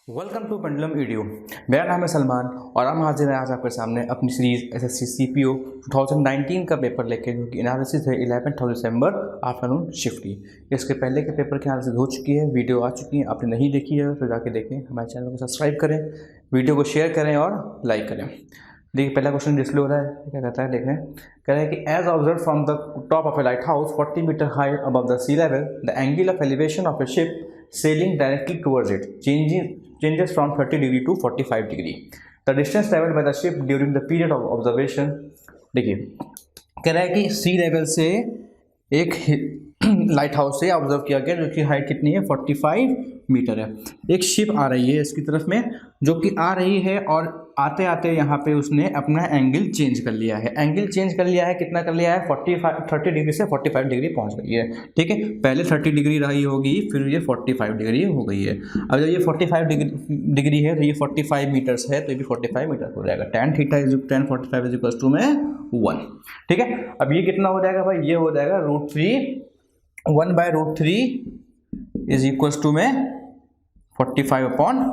Welcome to pendulum video. मेरा नाम है सलमान और हम हाजिर हैं आज आपके सामने अपनी सीरीज एसएससी सीपीओ 2019 का पेपर लेके, जो कि एनालिसिस है 11 दिसंबर आफ्टरनून शिफ्ट की। इसके पहले के पेपर की एनालिसिस हो चुकी है, वीडियो आ चुकी है। आपने नहीं देखी है तो जाके देखें। हमारे चैनल को सब्सक्राइब करें, वीडियो को शेयर करें और लाइक करें। देखिए पहला क्वेश्चन डिस्प्ले हो रहा है, क्या कहता है देखें। कह रहा है कि as observe from the top of a lighthouse 40 metre high above the sea level, the angle of elevation of a ship sailing directly towards it changes from 30 degree to 45 degree. The distance traveled by the ship during the period of observation। देखिए कह रहा है कि सी level से एक light house से observe किया गया, जो कि हाइट कितनी है 45 मीटर है। एक शिप आ रही है इसकी तरफ में, जो कि आ रही है और आते आते यहाँ पे उसने अपना एंगल चेंज कर लिया है। एंगल चेंज कर लिया है, कितना कर लिया है 30 डिग्री से 45 डिग्री पहुँच गई है। ठीक है, पहले 30 डिग्री रही होगी, फिर ये 45 डिग्री हो गई है। अब जब ये 45 डिग्री है तो ये 45 मीटर्स है, तो ये भी 45 मीटर हो जाएगा। tan theta is tan 45 is equal to में 1। ठीक है, अब ये कितना हो जाएगा भाई, ये हो जाएगा √3 1/√3 इज इक्वल टू में 45 अपॉन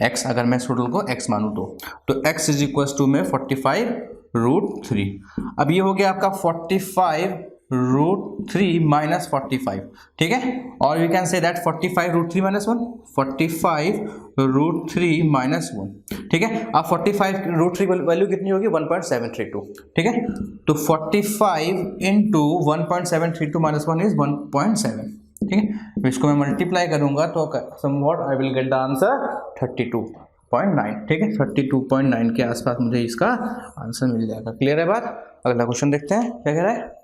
x। अगर मैं इस रूल को x मानूँ तो x इज इक्वल टू में 45√3। अब ये हो गया आपका 45√3 माइनस 45। ठीक है, और we can say that 45√3 minus 1, 45√3 minus 1। ठीक है, अब 45√3 वैल्यू कितनी होगी 1.732। ठीक है, तो 45 इंटू 1.732 माइनस 1 इज 1.7। ठीक है, इसको मैं मल्टीप्लाई करूंगा तो somewhat I will get the answer 32.9। ठीक है, 32.9 के आसपास मुझे इसका आंसर मिल जाएगा। क्लियर है बात। अगला क्वेश्चन देखते हैं क्या कह रहा है।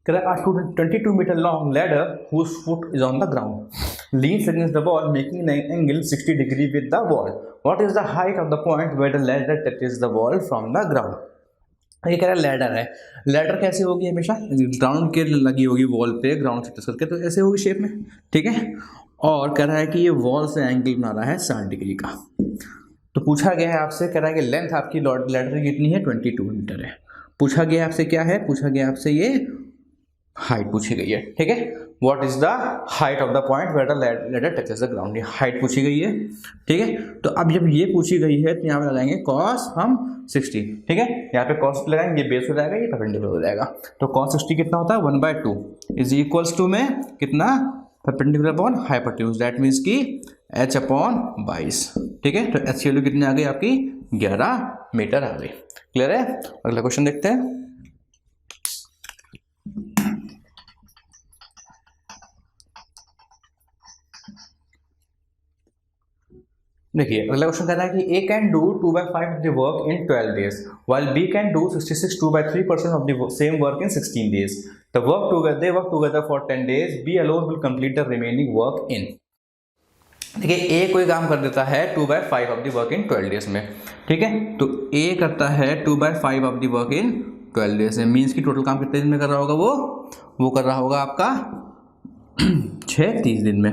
A 22 meter long ladder whose foot is on the ground leans against the wall, making an angle 60 degree with the wall. What is the height of the point where the ladder touches the wall from the ground? ये कह रहा है ladder है। Ladder कैसे होगी, हमेशा ground के लगी होगी वॉल पे, ग्राउंड से टच करके, तो ऐसे होगी शेप में। ठीक है, और कह रहा है कि ये वॉल से एंगल बना रहा है 60 डिग्री का। तो पूछा गया है आपसे, कह रहा है कि लेंथ आपकी लैडर की कितनी है 22 मीटर है। पूछा गया आपसे क्या है, पूछा गया आपसे ये हाइट पूछी गई है। ठीक है, what is the height of the point where the ladder touches the ground, ये हाइट पूछी गई है। ठीक है, तो अब जब ये पूछी गई है तो यहाँ पे लगाएंगे cos हम 60। ठीक है, यहाँ पे cos लगाएंगे, ये बेस हो जाएगा, ये परपेंडिकुलर हो जाएगा। तो cos 60 कितना होता है 1/2 इज इक्वल्स टू में कितना perpendicular upon hypotenuse, that means की h अपॉन 22। ठीक है, तो h की वैल्यू कितनी आ गई आपकी 11 मीटर आ गई। क्लियर है। अगला क्वेश्चन देखते हैं। देखिए अगला क्वेश्चन कह रहा है कि A can do 2/5 of the work in 12 days while B can do 66 2/3% of the same work in 16 days। The they work together for 10 days. B alone will complete the remaining work in। देखिए A कोई काम कर देता है 2/5 of the work in 12 days में। ठीक है, तो A करता है 2/5 of the work in 12 days में, मीन्स की टोटल काम कितने दिन में कर रहा होगा, वो कर रहा होगा आपका 30 दिन में।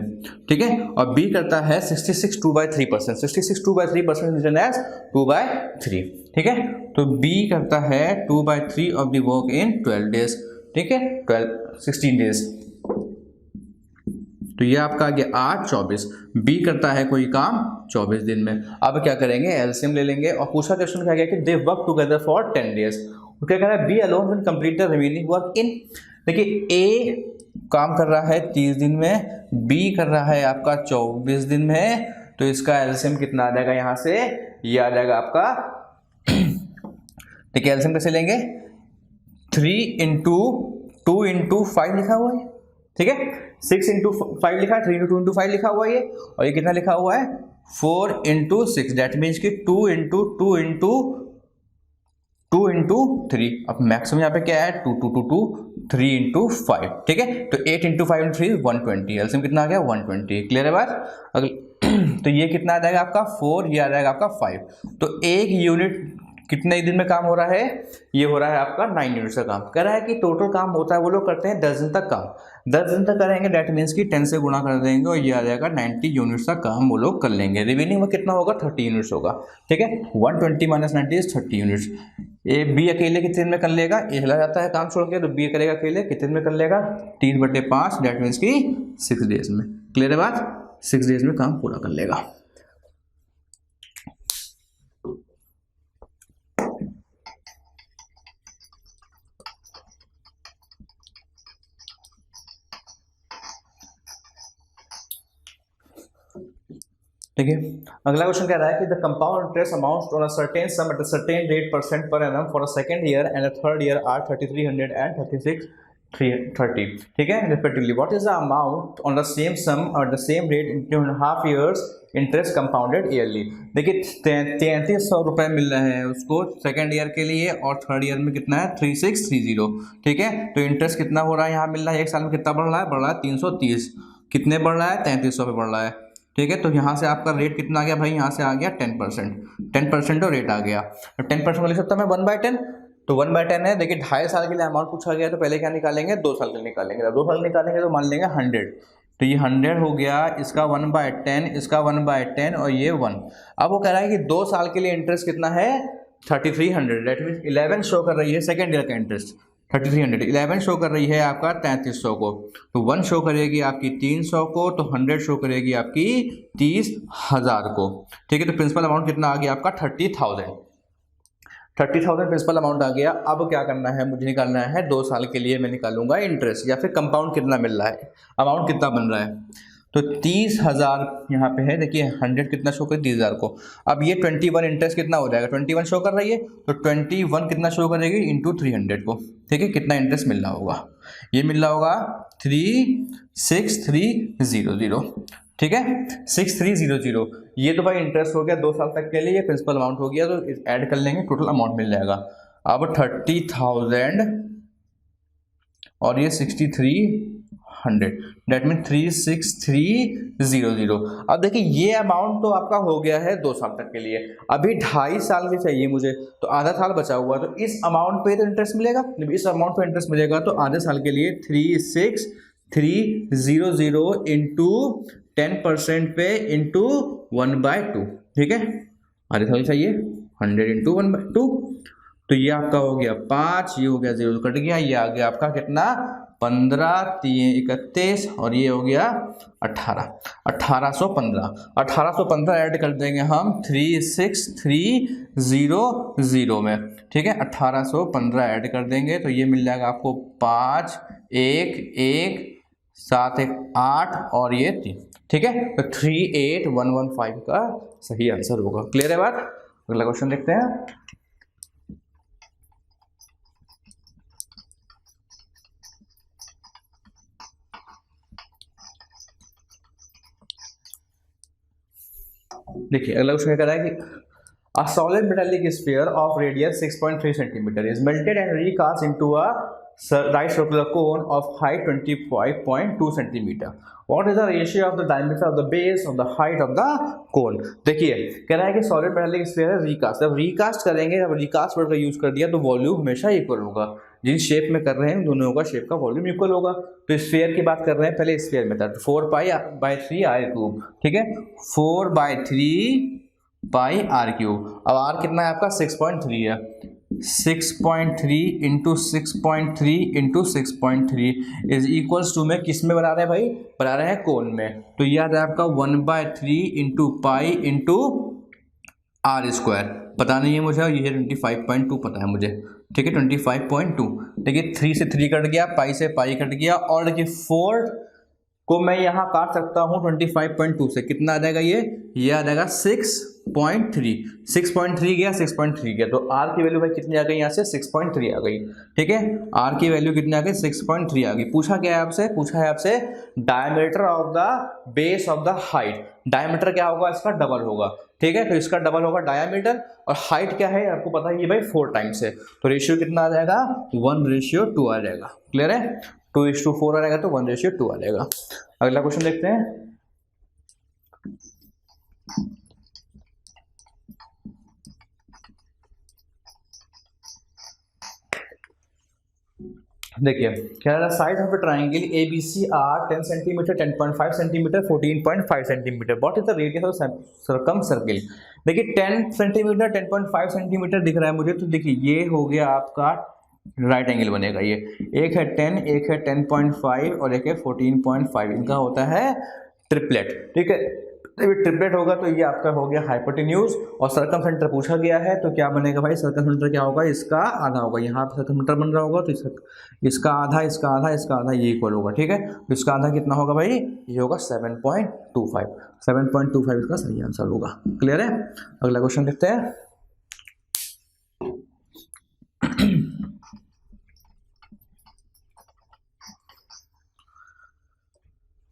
ठीक है, और B करता है 66 2/3%, 66 2/3% रिटन एज 2/3। ठीक है, तो B करता है 2/3 of the work in 12 days. ठीक है, 16 डेज, तो ये आपका आ गया 8 24। B करता है कोई काम 24 दिन में। अब क्या करेंगे, एलसीएम ले लेंगे। और पूछा क्वेश्चन क्या गया कि they work together for 10 days. क्या कह रहा है, B alone will complete the remaining work in. देखिए A काम कर रहा है 30 दिन में, B कर रहा है आपका 24 दिन में, तो इसका एलसीएम कितना आ जाएगा, यहाँ से ये आ जाएगा आपका ठीक है, एलसीएम कैसे लेंगे 3 इंटू 2 इंटू 5 लिखा हुआ है। ठीक है, 6 इंटू 5 लिखा है, 3 इंटू 2 इंटू 5 लिखा हुआ है, और ये कितना लिखा हुआ है 4 इंटू 6, दैट मीन्स की 2 इंटू 2 इंटू 2 इंटू 3। अब मैक्सिमम यहाँ पे क्या है 2 2 2 2 3 इंटू 5। ठीक है, तो 8 इंटू 5 इंटू 3 120। एलसीएम कितना आ गया 120। क्लियर है बात। अगले तो ये कितना आ जाएगा आपका 4, ये आ जाएगा आपका 5। तो एक यूनिट कितने दिन में काम हो रहा है, ये हो रहा है आपका 9 यूनिट्स का काम। कह रहा है कि टोटल काम होता है, वो लोग करते हैं 10 दिन तक काम। 10 दिन तक करेंगे, डेट मीन्स की 10 से गुणा कर देंगे और ये आ जाएगा 90 यूनिट्स का काम वो लोग कर लेंगे। रिमेनिंग में कितना होगा, 30 यूनिट्स होगा। ठीक है, 120 minus 90 is 30 units. A B अकेले कितने दिन में कर लेगा, ए चला जाता है काम छोड़ के, तो बी करेगा अकेले कितने दिन में कर लेगा, 30/5, डेट मीन्स की 6 डेज में। क्लियर है बात, 6 डेज में काम पूरा कर लेगा। ठीक है, अगला क्वेश्चन कह रहा है कि the compound interest amounts on a certain sum at a certain rate % per annum for a second year and a third year are 3300 and 3630। ठीक है, respectively what is the amount on the same sum और the same rate in half years interest compounded yearly. देखिए 3300 रुपये मिल रहे हैं उसको second year के लिए और थर्ड ईयर में कितना है 3630। ठीक है, तो इंटरेस्ट कितना हो रहा है यहाँ मिल रहा है, एक साल में कितना बढ़ रहा है 330। कितने बढ़ रहा है, 3300 पे बढ़ रहा है। ठीक है, तो यहाँ से आपका रेट कितना आ गया भाई, यहाँ से आ गया 10%। 10% तो रेट आ गया, तो 10% लिख सकता मैं 1/10। तो 1/10 है। देखिए 2.5 साल के लिए अमाउंट पूछा गया, तो पहले क्या निकालेंगे, 2 साल के लिए निकालेंगे। जब 2 साल निकालेंगे तो मान लेंगे 100, तो ये 100 हो गया, इसका 1/10, इसका 1/10 और ये 1। अब वो कह रहा है कि 2 साल के लिए इंटरेस्ट कितना है 3300, डेट मीन 11 शो कर रही है सेकेंड ईयर का इंटरेस्ट 3300। 11 शो कर रही है आपका 3300 को, तो 1 शो करेगी आपकी 300 को, तो 100 शो करेगी आपकी 30,000 को। ठीक है, तो प्रिंसिपल अमाउंट कितना आ गया आपका 30,000। 30,000 प्रिंसिपल अमाउंट आ गया। अब क्या करना है, मुझे निकालना है 2 साल के लिए मैं निकालूंगा इंटरेस्ट, या फिर कंपाउंड कितना मिल रहा है, अमाउंट कितना बन रहा है। तो 30,000 यहाँ पे है, देखिए 100 कितना शो कर 30,000 को। अब ये 21 इंटरेस्ट कितना हो जाएगा, 21 शो कर रही है, तो 21 कितना शो करेगी इंटू 300 को। ठीक है, कितना इंटरेस्ट मिल रहा होगा, ये मिल रहा होगा 36300। ठीक है, 6300। ये तो भाई इंटरेस्ट हो गया 2 साल तक के लिए, ये प्रिंसिपल अमाउंट हो गया, तो ऐड कर लेंगे टोटल अमाउंट मिल जाएगा। अब 30,000 और ये 6300, डेट मीन 36300। अब देखिए ये अमाउंट तो आपका हो गया है 2 साल तक के लिए, अभी 2.5 साल भी चाहिए मुझे, तो आधा साल बचा हुआ, तो इस अमाउंट पे तो इंटरेस्ट मिलेगा, इस अमाउंट पे इंटरेस्ट मिलेगा, तो आधे साल के लिए 36300 इंटू 10% पे इंटू 1/2। ठीक है, आधे साल चाहिए 100 इंटू 1/2, तो ये आपका हो गया 5, ये हो गया 0 कट गया, ये आ गया आपका कितना 15, 3 31 और ये हो गया 1815 ऐड कर देंगे हम 36300 में। ठीक है, 1815 ऐड कर देंगे तो ये मिल जाएगा आपको 5 1 1 7 1 8 और ये 3। ठीक है, तो 38115 का सही आंसर होगा। क्लियर है बात, अगला क्वेश्चन देखते हैं। देखिए अगला क्वेश्चन क्या है कि a solid metallic sphere of radius 6.3 centimeter is melted and recast into a right circular cone of height 25.2 centimeter. What is the ratio of the diameter of the base of the height of the cone? देखिए कह रहा है कि solid metallic sphere है recast, जब recast करेंगे, जब recast word का यूज कर दिया तो वॉल्यूम हमेशा इक्वल होगा, जिस शेप में कर रहे हैं दोनों का शेप का वॉल्यूम इक्वल होगा। तो स्फीयर की बात कर रहे हैं, पहले स्फीयर में था तो 4π/3 r³। ठीक है, 4/3 पाई r³ अब r कितना है आपका 6.3 है, 6.3 into 6.3 into 6.3 is equals to में किस में बना रहे हैं भाई, बना रहे हैं कोन में, तो याद है आपका 1/3 इंटू पाई इंटू r²। पता नहीं है मुझे, ये 25.2 पता है मुझे। ठीक है, 25.2। देखिए 3 से 3 कट गया, पाई से पाई कट गया, और देखिए 4 को मैं यहाँ काट सकता हूँ 25.2 से, कितना आ जाएगा ये आ जाएगा 6.3 गया 6.3 गया, तो r की वैल्यू भाई कितनी आ गई यहाँ से 6.3 आ गई। ठीक है, r की वैल्यू कितनी आ गई 6.3 आ गई। पूछा क्या है आपसे, पूछा है आपसे diameter of the base of the height. Diameter क्या होगा, इसका डबल होगा। ठीक है, तो इसका डबल होगा डायमीटर, और हाइट क्या है आपको पता है ये भाई 4 टाइम्स है, तो रेशियो कितना आ जाएगा 1:2 आ जाएगा। क्लियर है, 2:4 आ जाएगा तो 1:2 आ जाएगा। अगला क्वेश्चन देखते हैं। देखिए क्या है, side of the triangle A B C are 10 centimetre, 10.5 centimetre, 14.5 centimetre. What is the radius of circum circle. देखिए 10 सेंटीमीटर, 10.5 सेंटीमीटर दिख रहा है मुझे, तो देखिए ये हो गया आपका राइट एंगल बनेगा। ये एक है 10, एक है 10.5 और एक है 14.5, इनका होता है ट्रिपलेट। ठीक है, जब ट्रिपलेट होगा तो ये आपका हो गया हाइपोटेन्यूज। और सर्कम सेंटर पूछा गया है तो क्या बनेगा भाई, सर्कम सेंटर क्या होगा, इसका आधा होगा। यहाँ पे सर्कम सेंटर बन रहा होगा तो इसका आधा, इसका आधा, इसका आधा, ये इक्वल होगा। ठीक है, तो इसका आधा कितना होगा भाई, ये होगा 7.25। 7.25 इसका सही आंसर होगा। क्लियर है। अगला क्वेश्चन देखते हैं।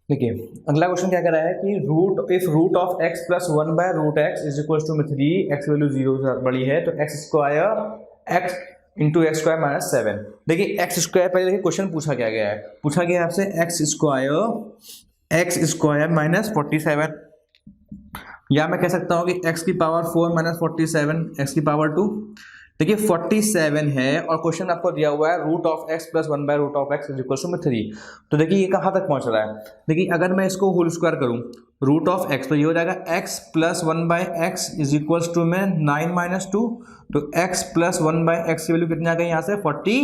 देखिए अगला क्वेश्चन क्या कह रहा है कि root if root of X plus 1/√x is equal to 3, X value 0 से बड़ी है तो X square X into X square minus 7। देखिए एक्स स्क्वायर, पहले देखिए क्वेश्चन पूछा क्या गया है, पूछा गया है आपसे एक्स स्क्वायर माइनस 47, या मैं कह सकता हूँ कि एक्स की पावर 4 माइनस 47 एक्स की पावर 2। देखिए 47 है और क्वेश्चन आपको दिया हुआ है root of X plus 1/√x is equal to 3। तो देखिए ये कहाँ तक पहुंच रहा है। देखिए अगर मैं इसको होल स्क्वायर करूँ रूट ऑफ एक्स, तो ये हो जाएगा X plus 1/x is equal to में 9 माइनस 2। तो एक्स प्लस 1/x की वैल्यू कितनी आ गई यहाँ से 40,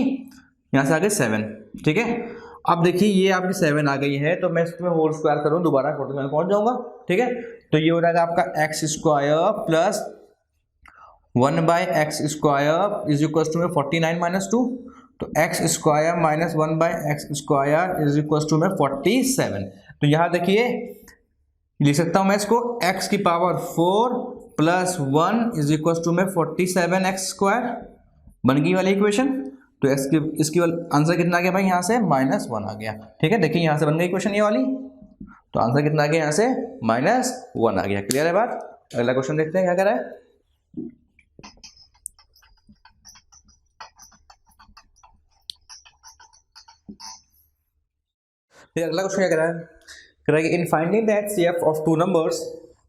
यहाँ से आ गई 7। ठीक है, अब देखिए ये आपकी 7 आ गई है तो मैं इसमें होल स्क्वायर करूँ दोबारा 47 पहुंच जाऊंगा। ठीक है, तो ये हो जाएगा आपका X square plus 1/x square is equal to में 49 माइनस 2। तो X square minus 1/x square is equal to में 47। तो यहाँ देखिए लिख सकता हूँ मैं इसको x की power 4 plus 1 is equal to में 47x स्क्वायर। बन गई वाली इक्वेशन। तो इसकी आंसर कितना आ गया भाई, यहाँ से -1 आ गया। ठीक है, देखिए यहाँ से बन गई इक्वेशन ये वाली, तो आंसर कितना आ गया यहाँ से -1 आ गया। क्लियर है बात। अगला क्वेश्चन देखते हैं क्या कह रहा है। फिर अगला क्वेश्चन क्या कह रहा है, कह रहा है कि in finding the HCF of two numbers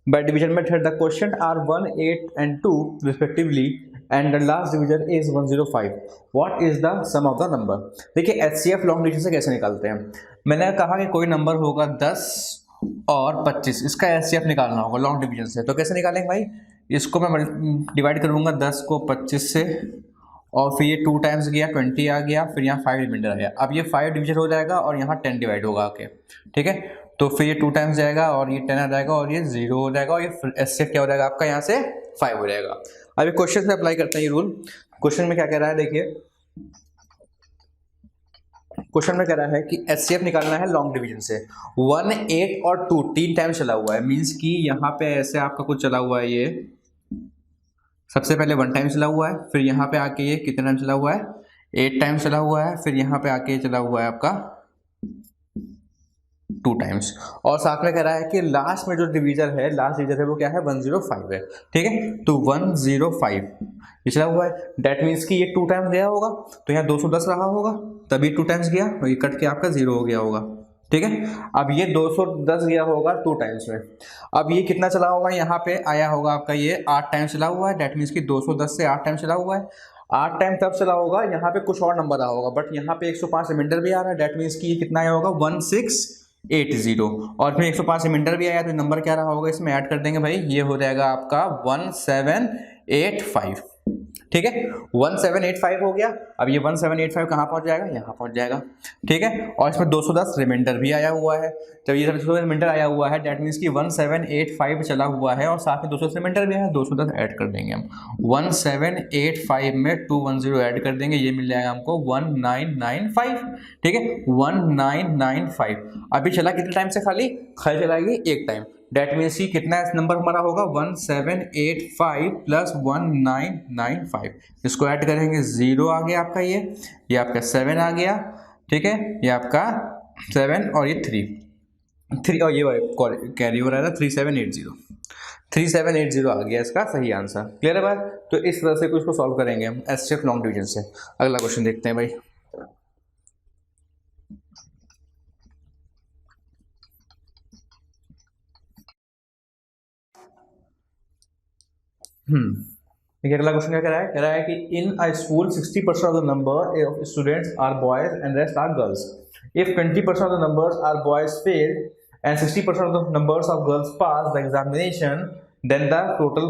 by division method the question are 1, 8 and 2 respectively and the last division is 105, what is the sum of the number. देखिए HCF लॉन्ग डिवीजन से कैसे निकालते हैं। मैंने कहा कि कोई नंबर होगा 10 और 25, इसका HCF निकालना होगा लॉन्ग डिवीजन से। तो कैसे निकालेंगे भाई, इसको मैं डिवाइड करूंगा 10 को 25 से, और फिर ये 2 टाइम्स गया 20 आ गया, फिर यहाँ 5 रिमाइंडर आ गया। अब ये 5 डिवीजन हो जाएगा और यहाँ 10 डिवाइड होगा आके। ठीक है, तो फिर ये 2 टाइम्स जाएगा और ये 10 आ जाएगा और ये 0 हो जाएगा और ये HCF क्या हो जाएगा आपका यहाँ से 5 हो जाएगा। अब ये क्वेश्चन में अप्लाई करते हैं ये रूल। क्वेश्चन में क्या कह रहा है, देखिए क्वेश्चन में कह रहा है कि HCF निकालना है लॉन्ग डिवीजन से। 1, 8 और 2 3 टाइम चला हुआ है, मीन्स कि यहाँ पे ऐसे आपका कुछ चला हुआ है। ये सबसे पहले 1 टाइम चला हुआ है, फिर यहाँ पे आके ये कितना टाइम चला हुआ है 8 टाइम चला हुआ है, फिर यहाँ पे आके चला हुआ है आपका 2 टाइम्स, और साथ में कह रहा है कि लास्ट में जो डिवीजर है, लास्ट डिवीजर है वो क्या है 105 है। ठीक है, तो 105 ये चला हुआ है, डेट मीन्स कि ये 2 टाइम्स गया होगा तो यहाँ 210 रहा होगा, तभी 2 टाइम्स गया और ये कट के आपका 0 हो गया होगा। ठीक है, अब ये 210 गया होगा 2 टाइम्स में। अब ये कितना चला होगा, यहाँ पे आया होगा आपका ये 8 टाइम चला हुआ है, डेट मीन्स कि 210 से 8 टाइम चला हुआ है। 8 टाइम तब चला होगा, यहाँ पे कुछ और नंबर रहा होगा, बट यहाँ पे 105 रिमाइंडर भी आ रहा है, डेट मीन्स कि ये कितना आया होगा 1680, और फिर 105 रिमाइंडर भी आया तो नंबर क्या रहा होगा, इसमें ऐड कर देंगे भाई, ये हो जाएगा आपका 1785। ठीक है, 1785 हो गया। अब ये 1785 कहाँ पहुंच जाएगा, यहाँ पहुंच जाएगा। ठीक है, और इसमें 210 रिमाइंडर भी आया हुआ है, जब ये 210 रिमाइंडर आया हुआ है डेट मीन्स कि 1785 चला हुआ है और साथ में 210 रिमाइंडर भी है, 210 ऐड कर देंगे हम। 1785 में 210 ऐड कर देंगे, ये मिल जाएगा हमको 1995। ठीक है, 1995 अभी चला कितने टाइम से, खाली चलाएगी 1 टाइम, डेट मीन्स कि कितना नंबर हमारा होगा 1785 प्लस 1995, इसको ऐड करेंगे 0 आ गया आपका, ये आपका 7 आ गया। ठीक है, ये आपका 7 और ये 3 और ये कैरी हो रहा था 3780 आ गया इसका सही आंसर। क्लियर है बात। तो इस तरह से कुछ को सॉल्व करेंगे हम HCF लॉन्ग डिवीजन से। अगला क्वेश्चन देखते हैं भाई। देखिए अगला क्वेश्चन क्या कह रहा है कि in a school 60% of the number of students are boys and rest are girls. If 20% of the numbers are boys failed and 60% of the numbers of girls pass the examination, then the total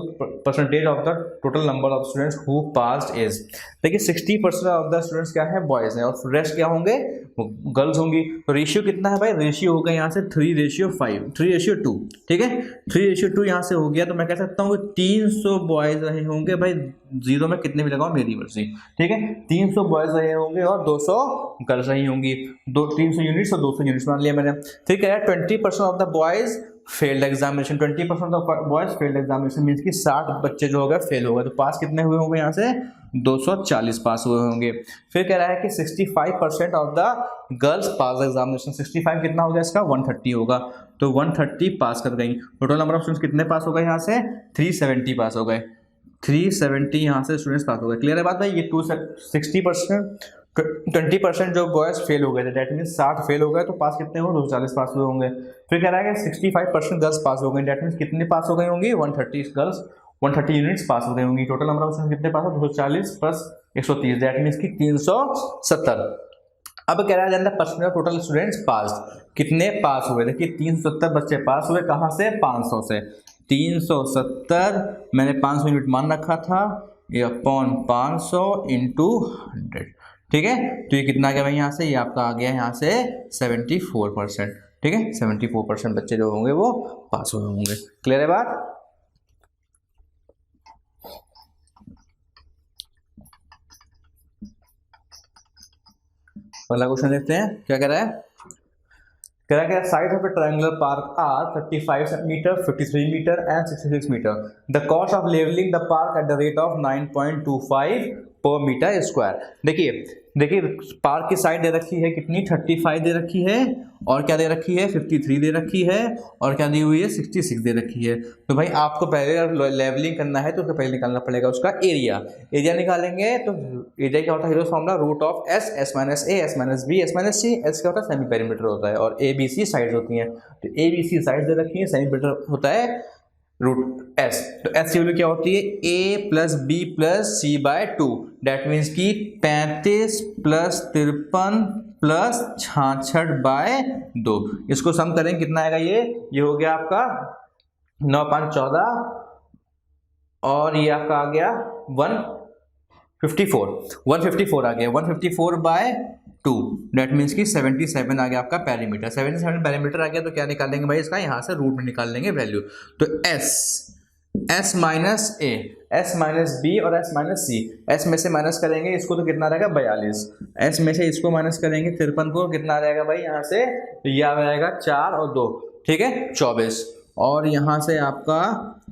percentage of the total number of students who passed is. देखिए 60% of the students क्या है, boys हैं, और rest क्या होंगे, girls होंगी। तो ratio कितना है भाई, रेशियो होगा यहाँ से 3:5, 3:2, ठीक है। 3:2 यहाँ से हो गया, तो मैं कह सकता हूँ 300 बॉयज रहे होंगे भाई, जीरो में कितने भी लगाओ मेरी मर्जी, ठीक है। 300 बॉयज रहे होंगे और 200 गर्ल्स रही होंगी, 300 यूनिट्स और 200 यूनिट्स मान लिया मैंने। फिर कह रहा है 20% of the boys failed examination, 20% of boys failed examination means कि 60 बच्चे जो होगा फेल होगा, तो पास कितने हुए होंगे यहाँ से, 240 पास हुए होंगे। फिर कह रहा है कि 65% of the girls pass examination, 65 कितना हो गया इसका, 130 होगा, तो 130 पास कर गई। टोटल नंबर ऑफ स्टूडेंट्स कितने पास हो गए यहाँ से, 370 पास हो गए, 370 यहाँ से स्टूडेंट्स पास हो गए। क्लियर है बात भाई, ये 60%, 20% जो बॉयज फेल हो गए थे, डेट मीन 60 फेल हो गए, तो पास कितने होंगे, 240 पास हुए होंगे। फिर कह रहा है कि 65% गर्ल्स पास हो गए, डेट मीन कितने पास हो गई होंगी, 130 गर्ल्स, 130 यूनिट्स पास हो गई होंगी। टोटल नंबर ऑफ स्टूडेंट्स कितने पास हो, 240 प्लस 130, डेट मीन की 370। अब कह रहा है percentage of total students pass, कितने पास हुए, देखिए 370 बच्चे पास हुए, कहाँ से, 500 से। 370 मैंने 500 यूनिट मान रखा था, ये अपॉन 500 इंटू 100, ठीक है। तो ये कितना आ गया भाई यहाँ से, ये आपका आ गया यहाँ से 74%, ठीक है। 74% बच्चे जो होंगे वो पास हुए होंगे। क्लियर है बात। अगला क्वेश्चन देखते हैं क्या कह रहा है। कह रहा है side of a triangular park are 35 metre, 53 metre and 66 metre. The cost of levelling the park at the rate of 9.25 per metre square. देखिए पार्क की साइड दे रखी है कितनी, 35 दे रखी है, और क्या दे रखी है, 53 दे रखी है, और क्या दी हुई है, 66 दे रखी है। तो भाई आपको पहले लेवलिंग करना है तो उसका पहले निकालना पड़ेगा उसका एरिया निकालेंगे। तो एरिया क्या होता है, hero formula root of S minus A, S minus B, S minus C. S क्या होता है, सेमी पेरीमीटर होता है, और ए बी सी साइड होती हैं। तो ए बी सी साइड दे रखी है, सेमी पेरीमीटर होता है रूट एस। तो एस की वैल्यू क्या होती है, A plus B plus C by 2, that means की 35 प्लस 53 प्लस 66 बाय 2। इसको सम करें कितना आएगा, ये हो गया आपका 9 5 14, और ये आपका आ गया 154 आ गया, 154 बाय 2, डेट मीन्स की 77 आ गया आपका पेरीमीटर। 77 पेरीमीटर आ गया, तो क्या निकालेंगे भाई इसका, यहाँ से रूट में निकाल लेंगे वैल्यू। तो S minus A, S minus B और एस माइनस सी। एस में से माइनस करेंगे इसको तो कितना रहेगा, 42। एस में से इसको माइनस करेंगे 53 को, कितना रहेगा भाई यहाँ से, तो यह आ जाएगा 4 और 2, ठीक है 24, और यहाँ से आपका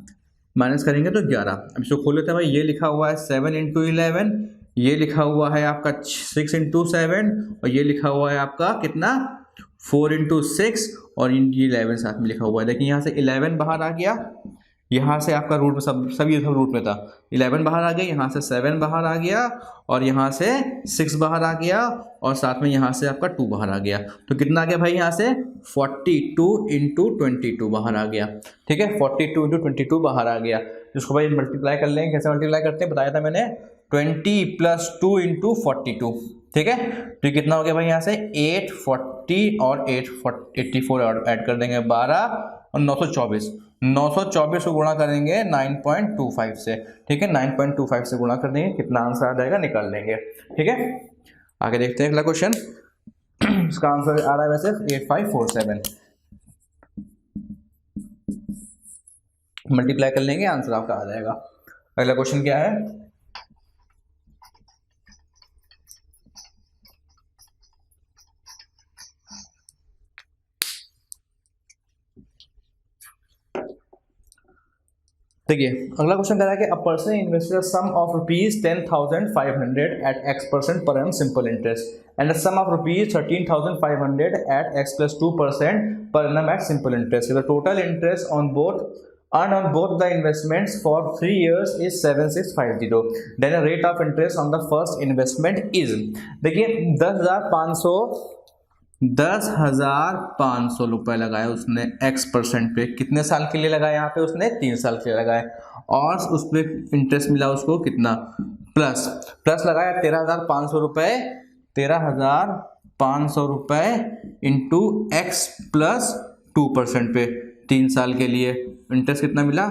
माइनस करेंगे तो 11। अब इसको खोल लेते हैं भाई, ये लिखा हुआ है 7 × 11, ये लिखा हुआ है आपका 6 × 7, और ये लिखा हुआ है आपका कितना 4 × 6, और ये 11 साथ में लिखा हुआ है। देखिए यहाँ से 11 बाहर आ गया, यहाँ से आपका रूट में सब रूट में था, 11 बाहर आ गया, यहाँ से 7 बाहर आ गया, और यहाँ से 6 बाहर आ गया, और साथ में यहाँ से आपका 2 बाहर आ गया। तो कितना आ गया भाई यहाँ से 42 × 22 बाहर आ गया, ठीक है। 42 × 22 बाहर आ गया, जिसको भाई मल्टीप्लाई कर लेंगे। कैसे मल्टीप्लाई करते हैं बताया था मैंने, 20 + 2 × 42, ठीक है। तो ये कितना हो गया भाई यहाँ से 840 और 884 ऐड कर देंगे 12 और 924 को गुणा करेंगे 9.25 से, ठीक है। 9.25 से गुणा कर देंगे, कितना आंसर आ जाएगा निकाल लेंगे, ठीक है। आगे देखते हैं अगला क्वेश्चन। इसका आंसर आ रहा है वैसे 8547, मल्टीप्लाई कर लेंगे आंसर आपका आ जाएगा। अगला क्वेश्चन क्या है, देखिए अगला क्वेश्चन कह रहा है कि a person invested sum of ₹10,500 at X% per annum simple interest and a sum of ₹13,500 at X plus 2% per annum at simple interest. The total interest on both earned on both the investments for 3 years is 7650. Then a rate of interest on the first investment is, देखिए 10,500 10,500 रुपये लगाया उसने x% पे। कितने साल के लिए लगाया यहाँ पे उसने? 3 साल के लिए लगाया। और उस पर इंटरेस्ट मिला उसको कितना? प्लस प्लस लगाया 13,500 रुपये। 13,500 रुपये इंटू x प्लस 2% पे 3 साल के लिए इंटरेस्ट कितना मिला?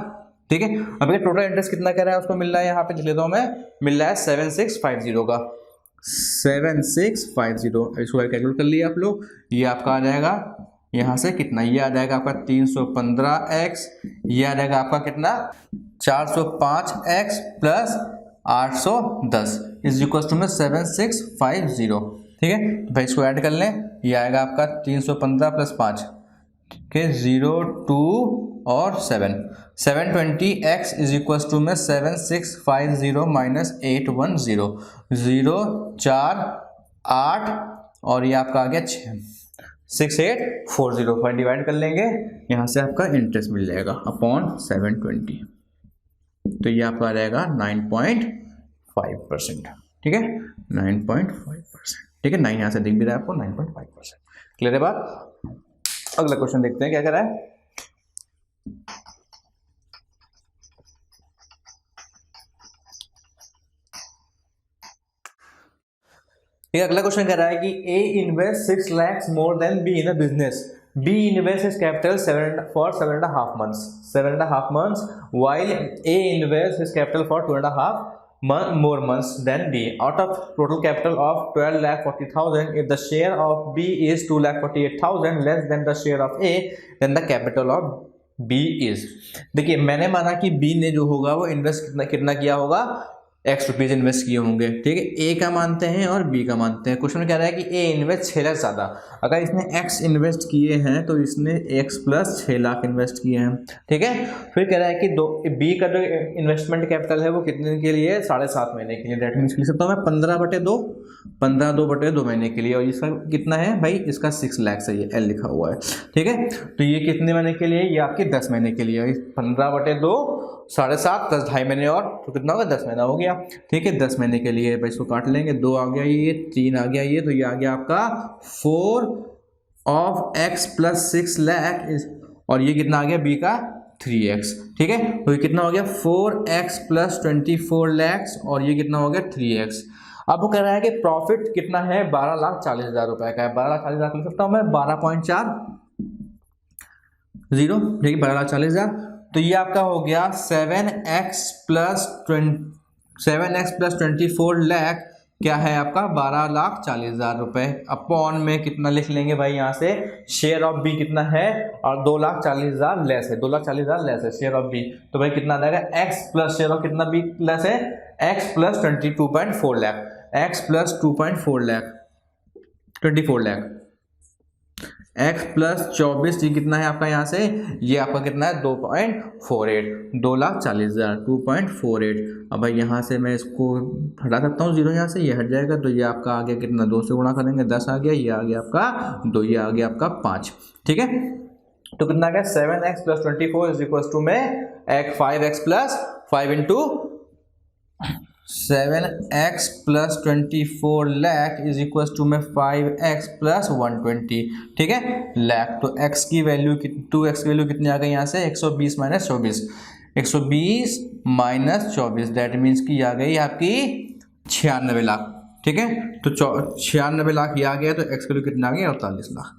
ठीक है, अब ये टोटल इंटरेस्ट कितना कह रहा है उसको मिल रहा है, यहाँ पे लिख लेता हूँ मैं, मिल रहा है 7650 का। 7650 इसको कैलकुलेट कर लिया आप लोग। ये आपका आ जाएगा यहाँ से कितना? ये आ जाएगा आपका 315x, ये आ जाएगा आपका कितना? 405x plus 810 is equal to में 7650। ठीक है, तो भाई इसको ऐड कर लें। ये आएगा आपका 315 प्लस 5 के 0 2 और 7 720x इज इक्वल टू में 7650 माइनस 810 0 4 8 और ये आपका आ गया 6840 डिवाइड कर लेंगे, यहाँ से आपका इंटरेस्ट मिल जाएगा अपॉन 720। तो ये आपका आ जाएगा 9.5%। ठीक है, 9.5%। ठीक है, 9 यहाँ से दिख भी रहा है आपको, 9.5%। क्लियर है बात? अगला क्वेश्चन देखते हैं क्या कह रहा है। ये अगला क्वेश्चन कह रहा है कि A invest 6 lakhs more than B in a business. B invest his capital for 7.5 months 7.5 months while A invest his capital for 2.5 more months than B. Out of total capital of 12,40,000, if the share of B is 2,48,000 less than the share of A, then the capital of B is। देखिए मैंने माना कि B ने जो होगा वो invest कितना किया होगा? x रुपीज इन्वेस्ट किए होंगे। ठीक है, ए का मानते हैं और बी का मानते हैं। क्वेश्चन कह रहा है कि ए इन्वेस्ट 6 लाख ज़्यादा। अगर इसने x इन्वेस्ट किए हैं तो इसने x प्लस 6 लाख इन्वेस्ट किए हैं। ठीक है, फिर कह रहा है कि बी का जो इन्वेस्टमेंट कैपिटल है वो कितने के लिए? 7.5 महीने के लिए। दैट मीन्स लिख सकता हूँ मैं 15/2 महीने के लिए। और इसका कितना है भाई? इसका 6 लाख है, ये एल लिखा हुआ है। ठीक है, तो ये कितने महीने के लिए? ये आपके 10 महीने के लिए। 15/2 7.5 + 2.5 महीने और तो कितना होगा? 10 महीना हो गया। ठीक है, 10 महीने के लिए भाई इसको काट लेंगे। 2 आ गया, ये 3 आ गया, ये तो ये आ गया आपका 4 of x प्लस 6 लाख और ये कितना आ गया? बी का 3x। ठीक है, तो ये कितना हो गया? 4x प्लस 24 lakhs और ये कितना हो गया? 3x। अब वो कह रहा है कि प्रॉफिट कितना है? 12,40,000 रुपए का है। 12,40,000 लिख सकता हूँ मैं 12.40। ठीक है, 12,40,000। तो ये आपका हो गया 7x प्लस 24 लाख क्या है आपका? 12,40,000 रुपए। अपॉन में कितना लिख लेंगे भाई? यहाँ से शेयर ऑफ बी कितना है? और 2,40,000 लेस है, 2,40,000 लेस है शेयर ऑफ बी। तो भाई कितना आ जाएगा? एक्स प्लस शेयर ऑफ कितना बी लेस है? X plus 22.4 lakh. X plus 2.4 lakh 24 lakh. x plus 24 ये कितना है आपका? यहाँ से ये आपका कितना है? 2.48। 2,40,000 2.48। अब भाई यहाँ से मैं इसको हटा सकता हूँ, 0 यहाँ से ये हट जाएगा। तो ये आपका आ गया कितना? 2 से गुणा करेंगे 10 आ गया, ये आ गया आपका 2, ये आ गया आपका 5। ठीक है, तो कितना आ गया? 7x plus 24 is equal to में 5x plus 5 into 7x plus 24 lakh is equal to में 5x प्लस 120। ठीक है, लाख। तो x की वैल्यू 2x की वैल्यू कितनी आ गई यहाँ से? 120 माइनस 24। 120 माइनस 24 दैट मीन्स की आ गई आपकी 96 लाख। ठीक है, तो 96 लाख ये आ गया। तो x की वैल्यू कितना आ गया? 48 लाख।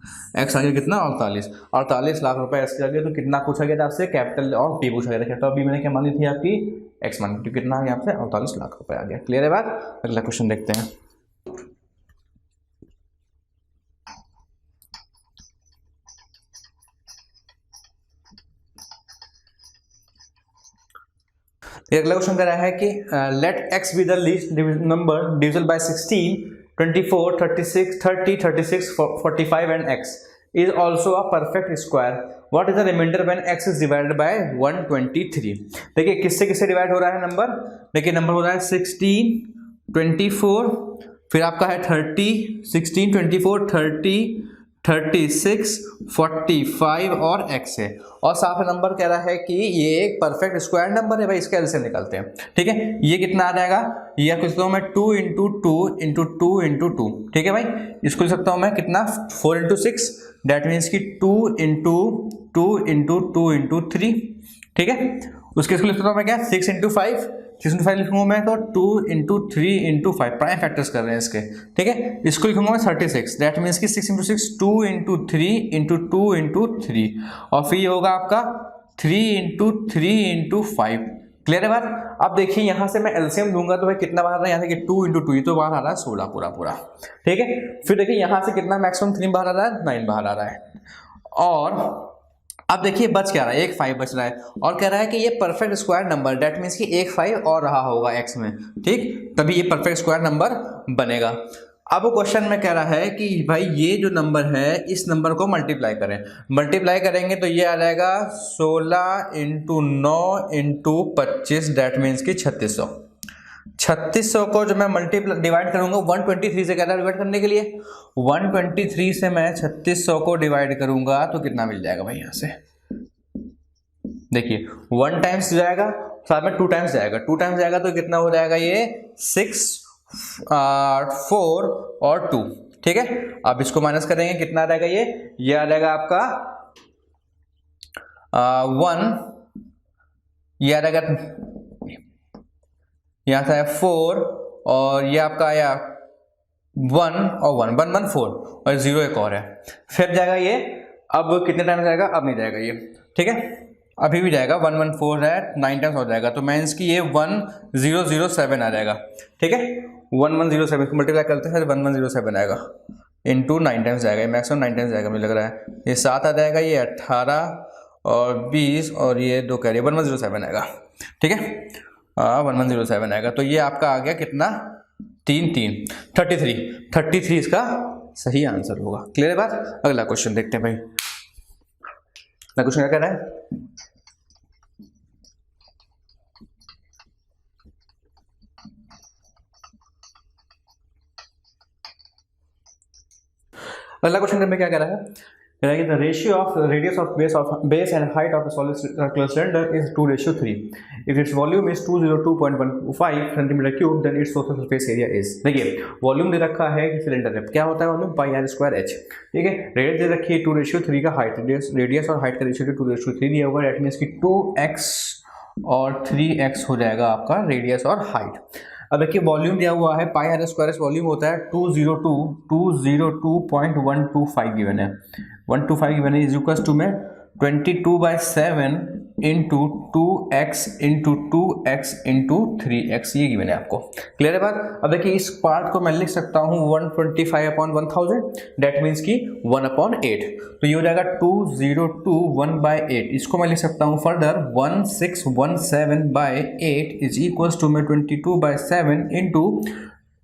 x आ गया कितना? 48 लाख रुपए x आ गया। तो कितना पूछा गया था आपसे? कैपिटल और बी पूछा गया था। कैपिटल बी मैंने क्या मान ली थी आपकी? x मान ली। कितना आ गया आपसे? 48 लाख रुपए आ गया। क्लियर है बात? अगला क्वेश्चन देखते हैं। अगला क्वेश्चन कह रहा है कि let x be the least number divisible by 16, 24, 36, 30, 36, 45 and x is also a perfect square. What is the remainder when x is divided by 123? देखिए किससे किससे डिवाइड हो रहा है नंबर? देखिए नंबर हो रहा है 16, 24, फिर आपका है 30, 16, 24, 30, 36, 45 और x है, और साथ में नंबर कह रहा है कि ये एक परफेक्ट स्क्वायर नंबर है भाई, इसका एलसीएम निकालते हैं। ठीक है, ये कितना आ जाएगा, ये कुछ तो मैं 2 इंटू 2 इंटू 2 इंटू 2, ठीक है भाई, इसको लिख सकता हूँ मैं कितना 4 इंटू 6, डेट मीन्स की 2 इंटू 2 इंटू 2 इंटू 3, ठीक है। उसके इसको लिख सकता हूँ मैं क्या 6 इंटू 5, 6 इंटू 5 लिखूंगा मैं तो 2 इंटू 3 इंटू 5, प्राइम फैक्टर्स कर रहे हैं इसके, ठीक है। इसको लिखूंगा मैं 36, दैट मीन्स की 6 इंटू 6 2 इंटू 3 इंटू 2 इंटू 3, और फिर ये होगा आपका 3 इंटू 3 इंटू 5। क्लियर है बात। अब देखिए यहाँ से मैं एलसीएम लूंगा तो भाई कितना बाहर आ रहा है, यहाँ से 2 इंटू 2, ये तो बाहर आ रहा है 16 पूरा पूरा, ठीक है। फिर देखिए यहाँ से कितना मैक्सिमम 3 बाहर आ रहा है, 9 बाहर आ रहा है, और अब देखिए बच क्या रहा है, एक 5 बच रहा है, और कह रहा है कि ये perfect square number, date means कि एक 5 और रहा होगा x में, ठीक, तभी ये परफेक्ट स्क्वायर नंबर बनेगा। अब क्वेश्चन में कह रहा है कि भाई ये जो नंबर है इस नंबर को मल्टीप्लाई करें, मल्टीप्लाई करेंगे तो ये आ जाएगा 16 इंटू 9 इंटू 25, डेट मीन्स की 3600। 3600 को जो मैं मल्टीप्लाई डिवाइड करूंगा 123 से, कह रहा है डिवाइड करने के लिए 123 से मैं 3600 को डिवाइड करूंगा तो कितना मिल जाएगा भाई, यहाँ से देखिए 1 टाइम्स जाएगा, साथ में 2 टाइम्स जाएगा, 2 टाइम्स जाएगा तो कितना हो जाएगा ये 6 4 और 2, ठीक है। अब इसको माइनस करेंगे कितना आ जाएगा, ये आ जाएगा आपका 1, ये आ जाएगा यहाँ से 4, और ये आपका आया 1 और 1 1 1 4 और 0 एक और है, फिर जाएगा ये, अब कितने टाइम जाएगा, अब नहीं जाएगा ये, ठीक है, अभी भी जाएगा 1 1 4 है, 9 टाइम्स हो जाएगा, तो मैं इसकी ये 1007 आ जाएगा, ठीक है। 1107 को मल्टीप्लाई करते हैं, 1107 आएगा इंटू 9 टाइम्स जाएगा, मैक्सिमम 9 टाइम्स जाएगा मुझे लग रहा है, ये 7 आ जाएगा, ये 18 और 20 और ये 2 कह रही है 1107 आएगा, ठीक है। 1107 आएगा, तो ये आपका आ गया कितना 33 इसका सही आंसर होगा। क्लियर है बात। अगला क्वेश्चन देखते हैं भाई, अगला क्वेश्चन क्या कह रहा है, अगला क्वेश्चन में क्या कह रहा है, the ratio of radius of base and height of a solid circular cylinder is 2:3. If its volume is 202.15 centimeter cube, then its total surface area is। देखिए वॉल्यूम दे रखा है कि सिलेंडर है, क्या होता है volume, pi R square H, ठीक है। रेडियस दे रखी है 2:3 का, हाइट रेडियस और हाइट का रेशियो 2:3 दिया हुआ है, डेट मींस की 2x और 3x हो जाएगा आपका रेडियस और हाइट। अब देखिए वॉल्यूम दिया हुआ है पाई आर स्क्वायर, वॉल्यूम होता है 202.125 गिवन है, 125 गिवन है, इज इक्वल टू में 22/7 into 2x into 2x into 3x, ये गिवन है आपको। क्लियर है बात। अब देखिए इस पार्ट को मैं लिख सकता हूँ 125/1000, डेट मीन्स की 1/8, तो ये हो जाएगा 2021/8, इसको मैं लिख सकता हूँ फर्दर 1617/8 इज इक्वल टू में 22/7 इंटू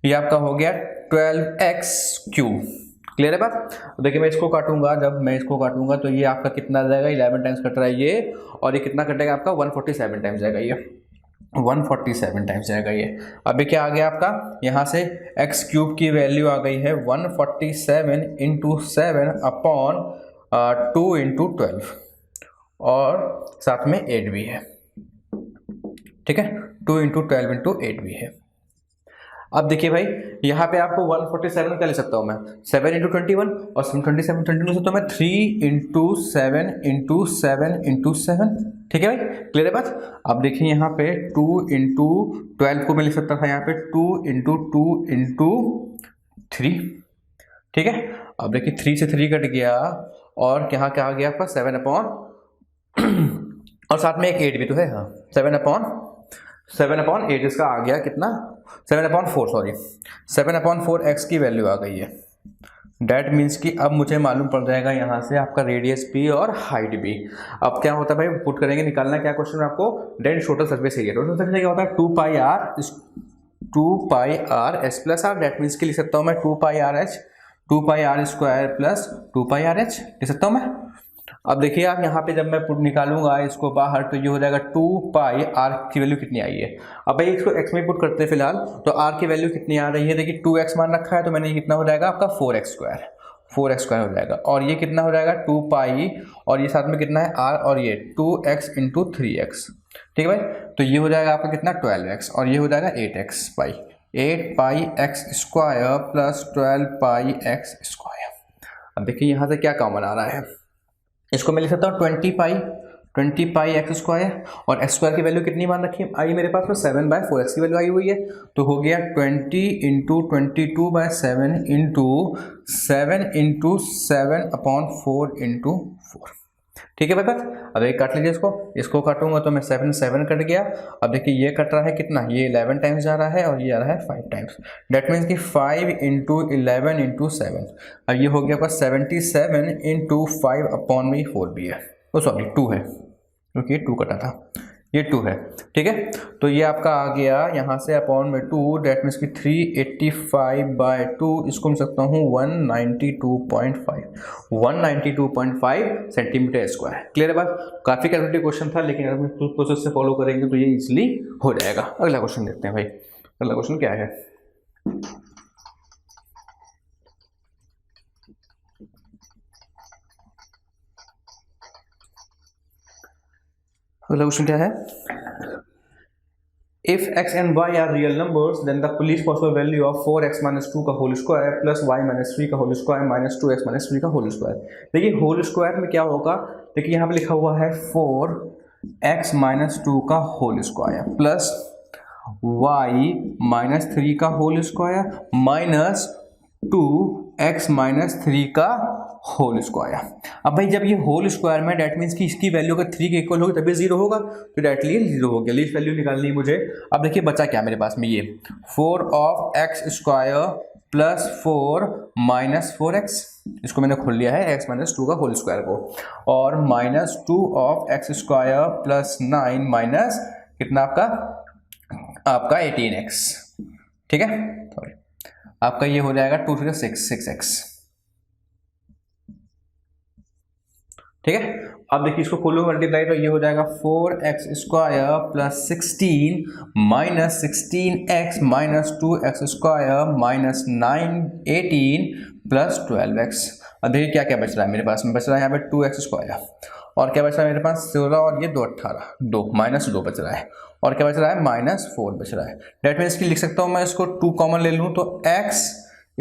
ये आपका हो गया 12x क्यूब। क्लियर है बात। देखिए मैं इसको काटूंगा, जब मैं इसको काटूंगा तो ये आपका कितना जाएगा, 11 टाइम्स कट रहा है ये, और ये कितना कटेगा आपका 147 टाइम्स जाएगा, ये 147 टाइम्स जाएगा ये। अभी क्या आ गया आपका, यहाँ से x क्यूब की वैल्यू आ गई है 147 इंटू 7 अपॉन 2 इंटू 12, और साथ में 8 भी है, ठीक है, 2 इंटू 12 इंटू 8 भी है। अब देखिए भाई यहाँ पे आपको 147 क्या ले सकता हूँ मैं, 7 इंटू 21 और 27 22 से तो मैं 3 इंटू 7 इंटू 7 इंटू 7, ठीक है भाई। क्लियर है बात। अब देखिए यहाँ पे 2 इंटू 12 को मैं लिख सकता था यहाँ पे 2 इंटू 2 इंटू 3, ठीक है। अब देखिए 3 से 3 कट गया, और यहाँ क्या आ गया आपका 7 अपॉन और साथ में एक 8 भी तो है, हाँ 7/8 इसका आ गया कितना 7/4, सॉरी 7/4 x की वैल्यू आ गई है, डेट मीन्स कि अब मुझे मालूम पड़ जाएगा यहाँ से आपका रेडियस भी और हाइट भी। अब क्या होता है भाई, पुट करेंगे, निकालना क्या क्वेश्चन आपको, then total surface area, total surface area क्या होता है 2πr s plus r, that means कि लिख सकता हूँ मैं 2πr स्क्वायर प्लस 2πrh लिख सकता हूँ मैं। अब देखिए आप यहाँ पे जब मैं पुट निकालूंगा इसको बाहर तो ये हो जाएगा 2πr की वैल्यू कितनी आई है। अब भाई इसको x में पुट करते हैं फिलहाल, तो r की वैल्यू कितनी आ रही है, देखिए 2x मान रखा है तो मैंने कितना हो जाएगा आपका 4x 4x² हो जाएगा, और ये कितना हो जाएगा 2 पाई, और ये साथ में कितना है r, और ये 2x इंटू 3x। ठीक है भाई, तो ये हो जाएगा आपका कितना 12x, और ये हो जाएगा 8x पाई, 8 पाई x स्क्वायर प्लस 12 पाई x स्क्वायर। अब देखिए यहाँ से क्या कॉमन आ रहा है, इसको मैं लिख सकता हूँ 20 पाई x स्क्वायर, और x स्क्वायर की वैल्यू कितनी मान रखी है आई मेरे पास में 7/4x की वैल्यू आई हुई है, तो हो गया 20 इंटू 22/7 इंटू 7/7/4 इंटू 4। ठीक है भाई बस, अब एक काट लीजिए, इसको काटूंगा तो मैं 7 कट गया। अब देखिए ये कट रहा है कितना, ये 11 टाइम्स जा रहा है, और ये आ रहा है 5 टाइम्स, डेट मीन्स कि 5 इंटू 11 इंटू 7। अब ये हो गया आपका 77 इंटू 5/4 भी है, ओ सॉरी 2 है, क्योंकि ये 2 कटा था, ये 2 है। ठीक है, तो ये आपका आ गया यहाँ से अपॉन में 2, डेट मीन्स कि 385/2, इसको मैं सकता हूँ 192.5 सेंटीमीटर स्क्वायर। क्लियर है बात, काफ़ी कैलकुलेटिव क्वेश्चन था, लेकिन अगर हम प्रोसेस से फॉलो करेंगे तो ये इजीली हो जाएगा। अगला क्वेश्चन देखते हैं भाई, अगला क्वेश्चन क्या है। अगला क्वेश्चन क्या है, if x and y are real numbers then the least possible value of 4x minus 2 का whole square plus y minus 3 का whole square minus 2x minus 3 का होल स्क्वायर। देखिए होल स्क्वायर में क्या होगा, देखिए यहाँ पे लिखा हुआ है 4x minus 2 का whole square plus y minus 3 का whole square minus 2x minus 3 का होल स्क्वायर। अब भाई जब ये होल स्क्वायर में डेट मीन्स कि इसकी वैल्यू अगर 3 के इक्वल होगी तभी 0 होगा, तो डायरेक्टली 0 हो गया, लीस्ट वैल्यू निकालनी है मुझे। अब देखिए बचा क्या मेरे पास में, ये 4 of x square plus 4 minus 4x, इसको मैंने खोल लिया है x माइनस 2 का होल स्क्वायर को, और minus 2 of x square plus 9 minus कितना आपका 18x। ठीक है, सॉरी आपका ये हो जाएगा 2 to 6x। ठीक है, अब देखिए इसको खोलो मल्टीप्लाई, तो ये हो जाएगा 4x square plus 16 minus 16x minus 2x square minus 18 plus 12x। अब देखिए क्या क्या बच रहा है मेरे पास में, बच रहा है यहाँ पे 2x स्क्वायर, और क्या बच रहा है मेरे पास 16, और ये 2 18 2 माइनस 2 बच रहा है, और क्या बच रहा है माइनस 4 बच रहा है। डेट मीन्स की लिख सकता हूँ मैं इसको 2 कॉमन ले लूँ तो x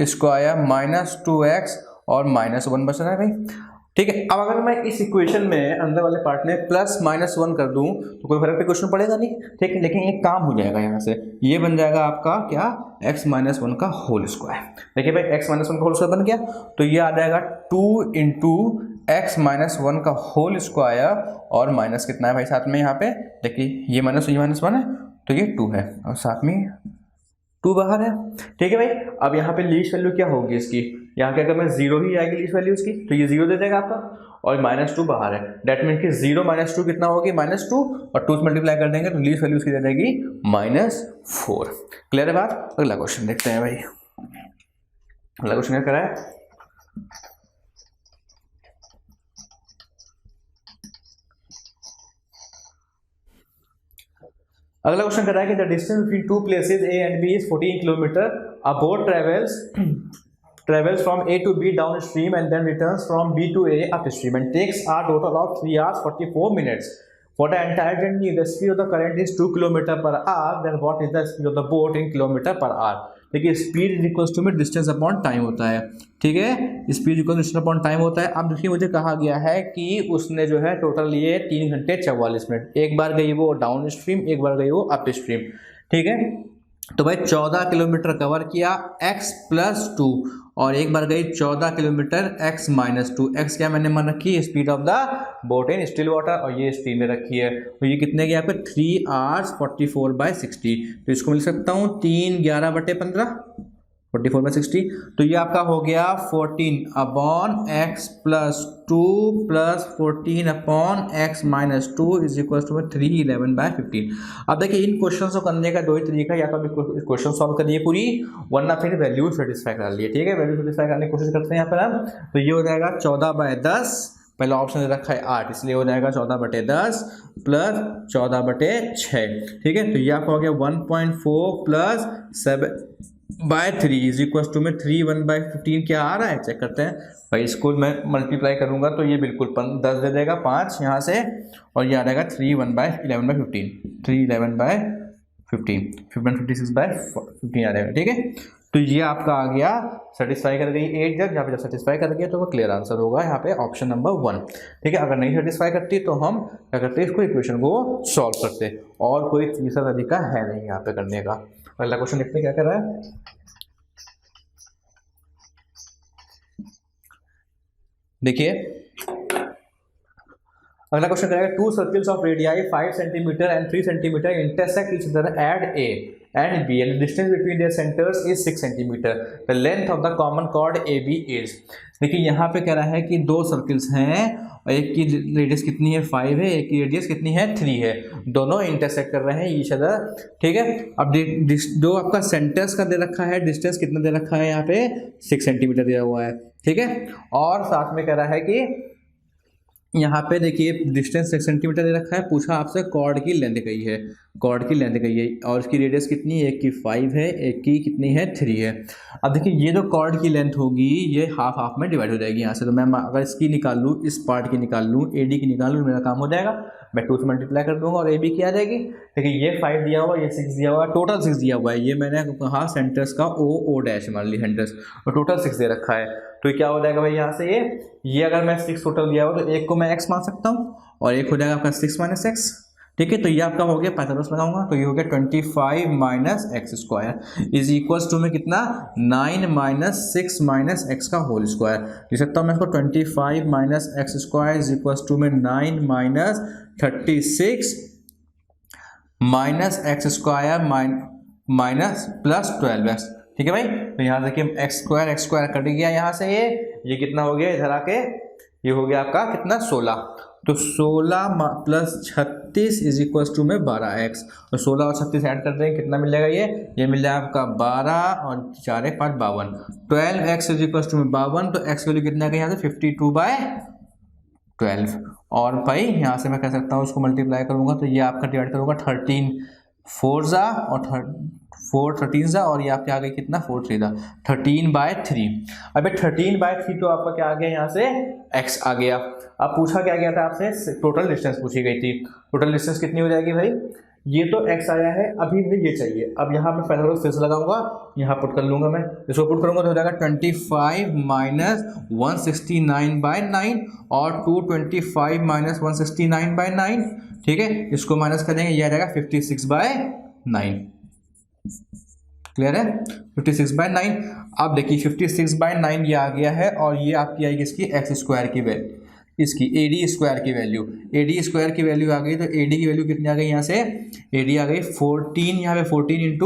स्क्वायर माइनस 2x और माइनस 1 बच रहा है भाई। ठीक है, अब अगर मैं इस इक्वेशन में अंदर वाले पार्ट में प्लस माइनस 1 कर दूं तो कोई फर्क पे क्वेश्चन पड़ेगा नहीं। ठीक है, लेकिन एक काम हो जाएगा, यहाँ से ये बन जाएगा आपका क्या x माइनस 1 का होल स्क्वायर। देखिए भाई x माइनस 1 का होल स्क्वायर बन गया, तो ये आ जाएगा 2 इंटू x माइनस 1 का होल स्क्वायर, और माइनस कितना है भाई साथ में यहाँ पे, देखिए ये माइनस 1 है तो ये 2 है, और साथ में 2 बाहर है। ठीक है भाई, अब यहाँ पे लीस्ट वैल्यू क्या होगी इसकी, यहाँ के अगर मैं 0 ही आएगी लीस्ट वैल्यू इसकी, तो ये 0 दे देगा आपका, और माइनस 2 बाहर है, डेट मीन कि 0 माइनस 2 कितना होगी -2, और 2 से मल्टीप्लाई कर देंगे तो लीस्ट वैल्यू इसकी दे देगी -4। क्लियर है बात। अगला क्वेश्चन देखते हैं भाई, अगला क्वेश्चन क्या करा है, अगला क्वेश्चन कह रहा है कि the distance between two places A and B is 14 kilometre. A boat travels from A to B downstream and then returns from B to A upstream and takes a total of 3 hours 44 minutes. For the entire journey, the speed of the current is 2 km per hour. Then what is the speed of the boat in kilometer per hour? देखिए speed is equals to में distance upon time होता है। ठीक है, speed equal distance upon time होता है। अब देखिए मुझे कहा गया है कि उसने जो है टोटल लिए 3 घंटे 44 मिनट, एक बार गई वो डाउन स्ट्रीम, एक बार गई वो अप स्ट्रीम। ठीक है, तो भाई 14 किलोमीटर कवर किया x प्लस 2, और एक बार गई 14 किलोमीटर x माइनस 2। x क्या मैंने मान रखी है, speed of the boat in still water, और ये स्ट्रीम में रखी है, तो ये कितने गया आपके 3 hours 44/60। तो इसको मिल सकता हूँ 3 11/15 44/60। तो ये आपका हो गया 14 upon x plus 2 plus 14 upon x minus 2 is equal to 311/15। अब देखिए इन क्वेश्चन को करने का 2 ही तरीका, या तो आप क्वेश्चन सॉल्व करिए पूरी, वरना फिर वैल्यू सेटिस्फाई कर लिए। ठीक है, वैल्यू सेटिस्फाई करने की कोशिश करते हैं यहाँ पर हम। तो ये हो जाएगा 14/10, पहला ऑप्शन दे रखा है 8, इसलिए हो जाएगा 14/10 प्लस 14/6। ठीक है, तो ये आपका हो गया 1.4 plus by 3 is equal to में 3 1/15 क्या आ रहा है, चेक करते हैं भाई। इसको मैं मल्टीप्लाई करूंगा तो ये बिल्कुल 10 दे देगा 5 यहाँ से, और ये आ जाएगा 3 1/11/15, 3 11/15, 56/15 आ जाएगा, ठीक है। तो ये आपका आ गया, सेटिस्फाई कर गई 8 जब, यहाँ पे जब सेटिस्फाई कर गया तो वो क्लियर आंसर होगा यहाँ पे ऑप्शन नंबर 1, ठीक है। अगर नहीं सेटिस्फाई करती तो हम क्या करते हैं, इसको इक्वेशन को सॉल्व करते, और कोई तीसरा तरीका है नहीं यहाँ पे करने का। अगला क्वेश्चन देखते हैं क्या कर रहा है। देखिए अगला क्वेश्चन करेगा, 2 circles of radii 5 centimetre and 3 centimetre intersect each other at A and B and the distance between their centers is 6 centimeter. The length of the common chord AB is. देखिए यहाँ पे कह रहा है कि 2 सर्कल्स हैं और एक की रेडियस कितनी है 5 है, एक की रेडियस कितनी है 3 है, दोनों इंटरसेक्ट कर रहे हैं ईच अदर, ठीक है। अब दो आपका सेंटर्स का दे रखा है, डिस्टेंस कितना दे रखा है यहाँ पे 6 सेंटीमीटर दिया हुआ है, ठीक है। और साथ में कह रहा है कि यहाँ पे देखिए डिस्टेंस 6 सेंटीमीटर दे रखा है, पूछा आपसे कॉर्ड की लेंथ कही है, कॉर्ड की लेंथ कही है, और इसकी रेडियस कितनी है, एक की 5 है, एक की कितनी है 3 है। अब देखिए ये जो कॉर्ड की लेंथ होगी ये हाफ हाफ में डिवाइड हो जाएगी यहाँ से, तो मैं अगर इसकी निकाल लूँ, इस पार्ट की निकाल लूँ, AD की निकाल लूँ, मेरा काम हो जाएगा। मैं 2 से मल्टीप्लाई कर दूंगा और AB की आ जाएगी। देखिए ये 5 दिया हुआ, ये 6 दिया हुआ, टोटल 6 दिया हुआ है, ये मैंने कहा सेंटर्स का O डैश मान ली सेंटर्स, और टोटल 6 दे रखा है। तो क्या हो जाएगा भाई यहाँ से, ये अगर मैं 6 टोटल दिया हुआ तो एक को मैं x मान सकता हूँ, और एक हो जाएगा आपका 6 - x, ठीक है। तो ये आपका हो गया, पाइथागोरस लगाऊंगा तो ये हो गया 25 - x square is equals to में कितना 9 - 6 - x का होल स्क्वायर। लिख सकता हूँ मैं इसको 25 - x square is equals to में 9 - 36 - x square minus plus 12x, ठीक है भाई। तो यहाँ देखिए x स्क्वायर कट गया यहाँ से, ये कितना हो गया इधर आके, ये हो गया आपका कितना 16, तो 16 प्लस 36 इज इक्वल टू में 12x, और 16 और 36 ऐड कर देंगे कितना मिल जाएगा, ये मिल जाएगा आपका 12 और 4 1 5 52, 12x इज इक्वल टू में 52, तो x वैल्यू कितना आ गया यहाँ से 52/12। और भाई यहाँ से मैं कह सकता हूँ उसको मल्टीप्लाई करूँगा तो ये आपका डिवाइड करूँगा 13 4 जा और 4 13 जा, और ये आपके आ गए कितना 4 3 जा 13/3। अबे 13/3 तो आपका क्या आ गया यहाँ से x आ गया। अब पूछा क्या गया था आपसे, टोटल डिस्टेंस पूछी गई थी, टोटल डिस्टेंस कितनी हो जाएगी भाई, ये तो x आया है, अभी मुझे ये चाहिए। अब यहाँ मैं पाइथागोरस फिर से लगाऊंगा, यहाँ पुट कर लूंगा, मैं इसको पुट करूंगा तो हो जाएगा 25 - 169/9 और 225 - 169/9, ठीक है। इसको माइनस कर देंगे, ये आ जाएगा 56/9, क्लियर है 56/9। अब देखिए 56/9 ये आ गया है, और ये आपकी आएगी इसकी x स्क्वायर की वैल्यू, इसकी AD स्क्वायर की वैल्यू, AD स्क्वायर की वैल्यू आ गई, तो AD की वैल्यू कितनी आ गई यहाँ से, AD आ गई 14, यहाँ पे 14 ×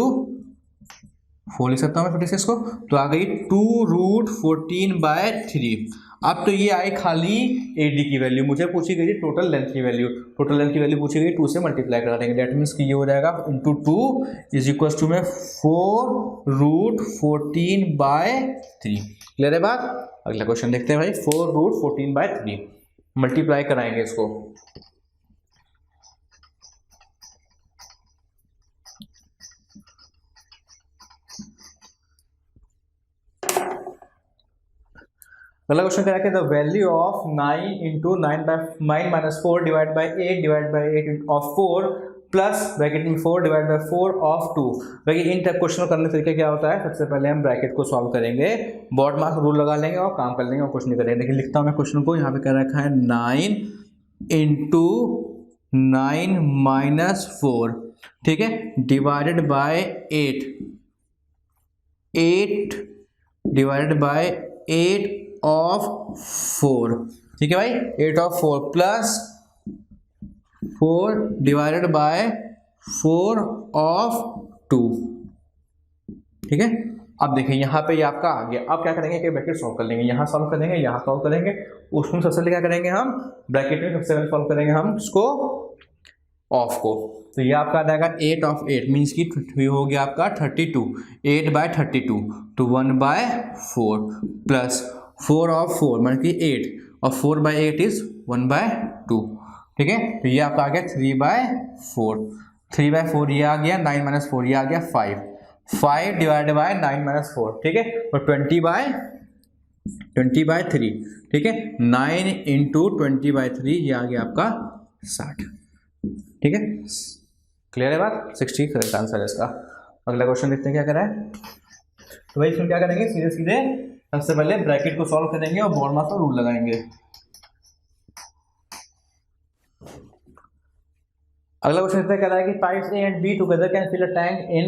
4 लिख सकता हूँ मैं 56 को, तो आ गई 2√14/3। अब तो ये आई खाली AD की वैल्यू, मुझे पूछी गई थी टोटल लेंथ की वैल्यू, टोटल लेंथ की वैल्यू पूछी गई 2 से मल्टीप्लाई करा देंगे, दैट मीन्स कि ये हो जाएगा × 2 इज इक्वल टू में 4√14/3। क्लियर है बात। अगला क्वेश्चन देखते हैं भाई, 4√14/3 मल्टीप्लाई कराएंगे इसको। अगला क्वेश्चन क्या है, the value of 9 × 9 - 4 divide by 8 of 4 plus bracket में 4 डिवाइड बाई 4 ऑफ 2। भाई इन टाइप क्वेश्चन करने का तरीका क्या होता है, सबसे पहले हम ब्रैकेट को सॉल्व करेंगे, बॉड मास रूल लगा लेंगे और काम कर लेंगे और कुछ नहीं करेंगे। देखिए लिखता हूँ मैं क्वेश्चन को, यहाँ पे कह रखा है 9 × 9 - 4, ठीक है, divided by 8 divided by 8 of 4, ठीक है भाई, 8 of 4 plus 4 divided by 4 of 2, ठीक है। अब देखिए यहाँ पे ये आपका आ गया। अब क्या करेंगे कि ब्रैकेट सॉल्व कर लेंगे, यहाँ सॉल्व करेंगे, यहाँ सॉल्व करेंगे, उसमें सबसे पहले क्या करेंगे हम ब्रैकेट में सबसे पहले सॉल्व करेंगे हम इसको ऑफ को, तो ये आपका आ जाएगा 8 ऑफ 8 मीन्स की हो गया आपका 32, 8/32, तो 1/4 प्लस 4 ऑफ 4 मतलब कि 8 और 4/8 इज 1/2, ठीक है। तो ये आपका आ गया 3/4, 3/4 ये आ गया, 9 - 4 ये आ गया 5, 5 डिवाइडेड बाय 9-4, ठीक है, तो 20/3, ठीक है, 9 इंटू 20/3, ये आ गया आपका 60, ठीक है, क्लियर है बात। 60 करेक्ट आंसर है इसका। अगला क्वेश्चन देखते हैं क्या करा है। तो भाई इसमें क्या करेंगे, सीधे सीधे सबसे पहले ब्रैकेट को सॉल्व करेंगे और बॉड मास का रूल लगाएंगे। अगला क्वेश्चन क्या कह रहा है कि pipes A and B together can fill a tank in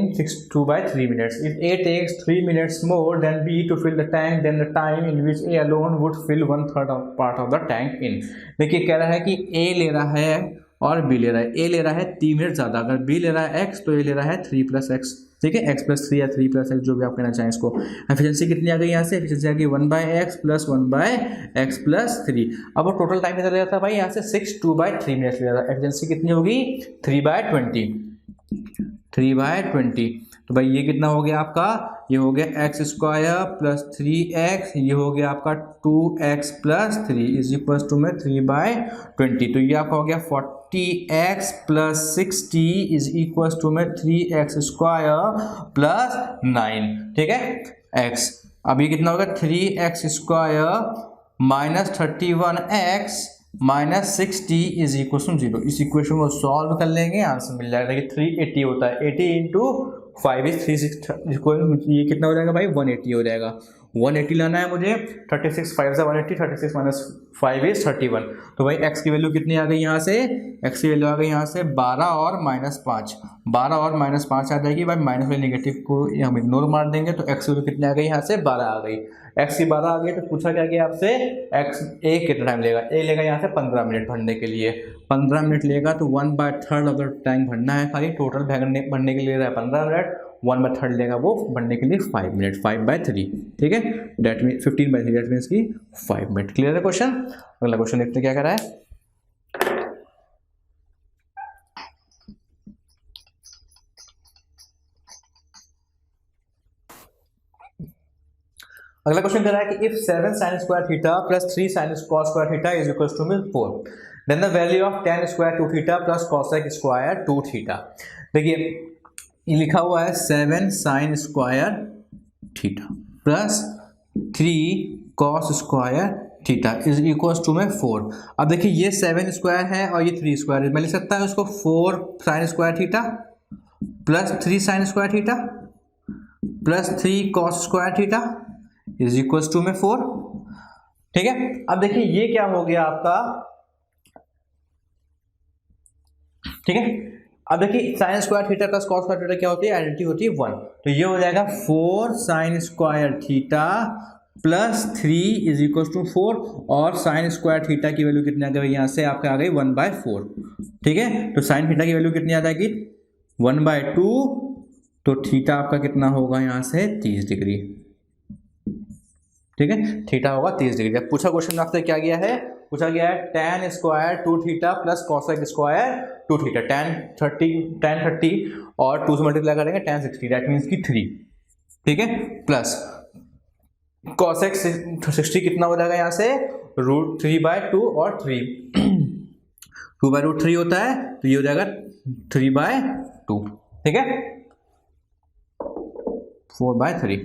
2/3 minutes. If A takes 3 minutes more than B to fill the tank, then the time in which A alone would fill 1/3 of part of the tank in. देखिए कह रहा है कि A ले रहा है और B ले रहा है। A ले रहा है 3 मिनट ज़्यादा, अगर B ले रहा है X तो A ले रहा है 3 + X, ठीक है, X+3 या 3 + X, जो भी आप कहना चाहें इसको। एफिशिएंसी कितनी आ गई यहाँ से, एफिशिएंसी आ गई 1/x + 1/x+3। अब वो टोटल टाइम कितना ले जाता है भाई, यहाँ से 6 2/3 मिनट्स ले जाता है। एफिशिएंसी कितनी होगी, 3/20, 3/20। तो भाई ये कितना हो गया आपका, ये हो गया x² + 3x, ये हो गया आपका 2x+3 = 3/20। तो ये आपका हो गया 40x + 60 = 3x² + 9, ठीक है, x। अब ये कितना होगा, 3x² - 31x - 60 = 0। इस इक्वेशन को सॉल्व कर लेंगे, आंसर मिल जाएगा। देखिए 380 होता है, 80 × 5 = 360, ये कितना हो जाएगा भाई, 180 हो जाएगा। 180 लाना है मुझे, 36 5 से 180, 36 - 5 = 31। तो भाई x की वैल्यू कितनी आ गई यहाँ से, x की वैल्यू आ गई यहाँ से 12 और -5, 12 और -5 आ जाएगी भाई। माइनस वाले नेगेटिव को हम इग्नोर मार देंगे, तो x की वैल्यू कितनी आ गई यहाँ से, 12 आ गई। x की 12 आ गई, तो पूछा क्या गया आपसे, A कितना टाइम लेगा, A लेगा यहाँ से 15 मिनट भरने के लिए, 15 मिनट लेगा, तो 1/3 अगर टाइम भरना है खाली, टोटल भरने के लिए रहा है 15 मिनट, 1/3 लेगा वो भरने के लिए 5 मिनट, 5/3, ठीक है, डेट मीन 15/3, डेट मीन्स की 5 मिनट। क्लियर है क्वेश्चन। अगला क्वेश्चन देखते हैं क्या कर रहा है। अगला क्वेश्चन कह रहा है कि if 7 sin² θ + 3 sin cos² θ = 4, then the value of tan² 2θ + cosec² 2θ। देखिए ये लिखा हुआ है 7 sin² θ + 3 cos² θ = 4। अब देखिए ये 7² है और ये 3² है, मैं लिख सकता हूँ उसको 4 sin² θ + 3 sin² θ + 3 cos² θ = 4, ठीक है। अब देखिए ये क्या हो गया आपका, ठीक है। अब देखिए sin² θ + cos² θ क्या होती है, आइडेंटिटी होती है 1, तो ये हो जाएगा 4 sin² θ + 3 = 4, और sin² θ की वैल्यू कितनी आ गई यहाँ से आपके आ गई 1/4, ठीक है। तो sin θ की वैल्यू कितनी आ जाएगी 1/2, तो थीटा आपका कितना होगा यहाँ से 30 डिग्री, ठीक है, थीटा होगा 30 डिग्री। अब पूछा क्वेश्चन आपसे क्या गया है, पूछा गया है tan² 2θ + cosec² 2θ, tan 30 और 2 से मल्टीप्लाई करेंगे tan 60, दैट मीन्स की 3, ठीक है, प्लस cosec 60 कितना हो जाएगा यहाँ से √3/2 और 3 2/√3 होता है, तो ये हो जाएगा 3/2, ठीक है, 4/3,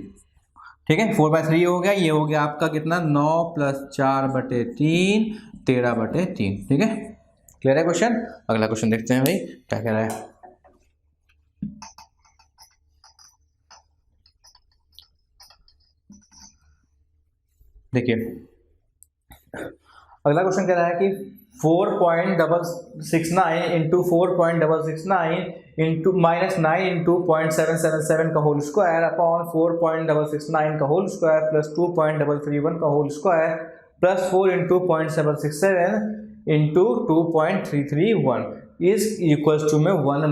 ठीक है, 4/3 हो गया। ये हो गया आपका कितना 9 + 4/3 13/3, ठीक है। क्लियर है क्वेश्चन। अगला क्वेश्चन देखते हैं भाई क्या कह रहा है। देखिए अगला क्वेश्चन कह रहा है कि 4.69 × 4.69 × -9 × 0.777 का होल स्क्वायर अपॉन 4.669 का होल स्क्वायर प्लस 2.331 का whole square plus 4 × 0.767 × 2.331 is equals to में 1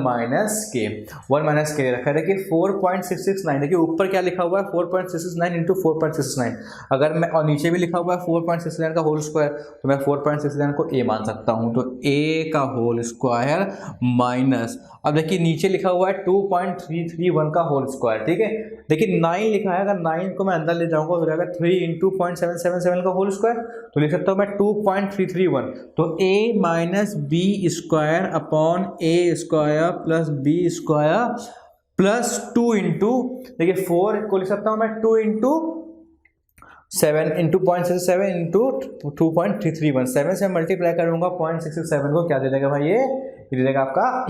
- k रखा है। देखिए 4.669, देखिए ऊपर क्या लिखा हुआ है 4.669 × 4.669, अगर मैं और नीचे भी लिखा हुआ है 4.669 का होल स्क्वायर, तो मैं 4.669 को a मान सकता हूं, तो a का होल स्क्वायर माइनस, अब देखिए नीचे लिखा हुआ है 2.331 का होल स्क्वायर, ठीक है। देखिए 9 लिखा है, अगर 9 को मैं अंदर ले जाऊंगा तो हो जाएगा 3 × 0.777 का होल स्क्वायर, तो लिख सकता हूं मैं 2.331, तो a - b² upon a² plus b² +2 into, देखिए 4 को लिख सकता हूँ मैं 2 इंटू 7 इंटू 0.67 इंटू 2.331, 7 से मल्टीप्लाई करूंगा 0.667 को, क्या दे देगा भाई ये दे देगा आपका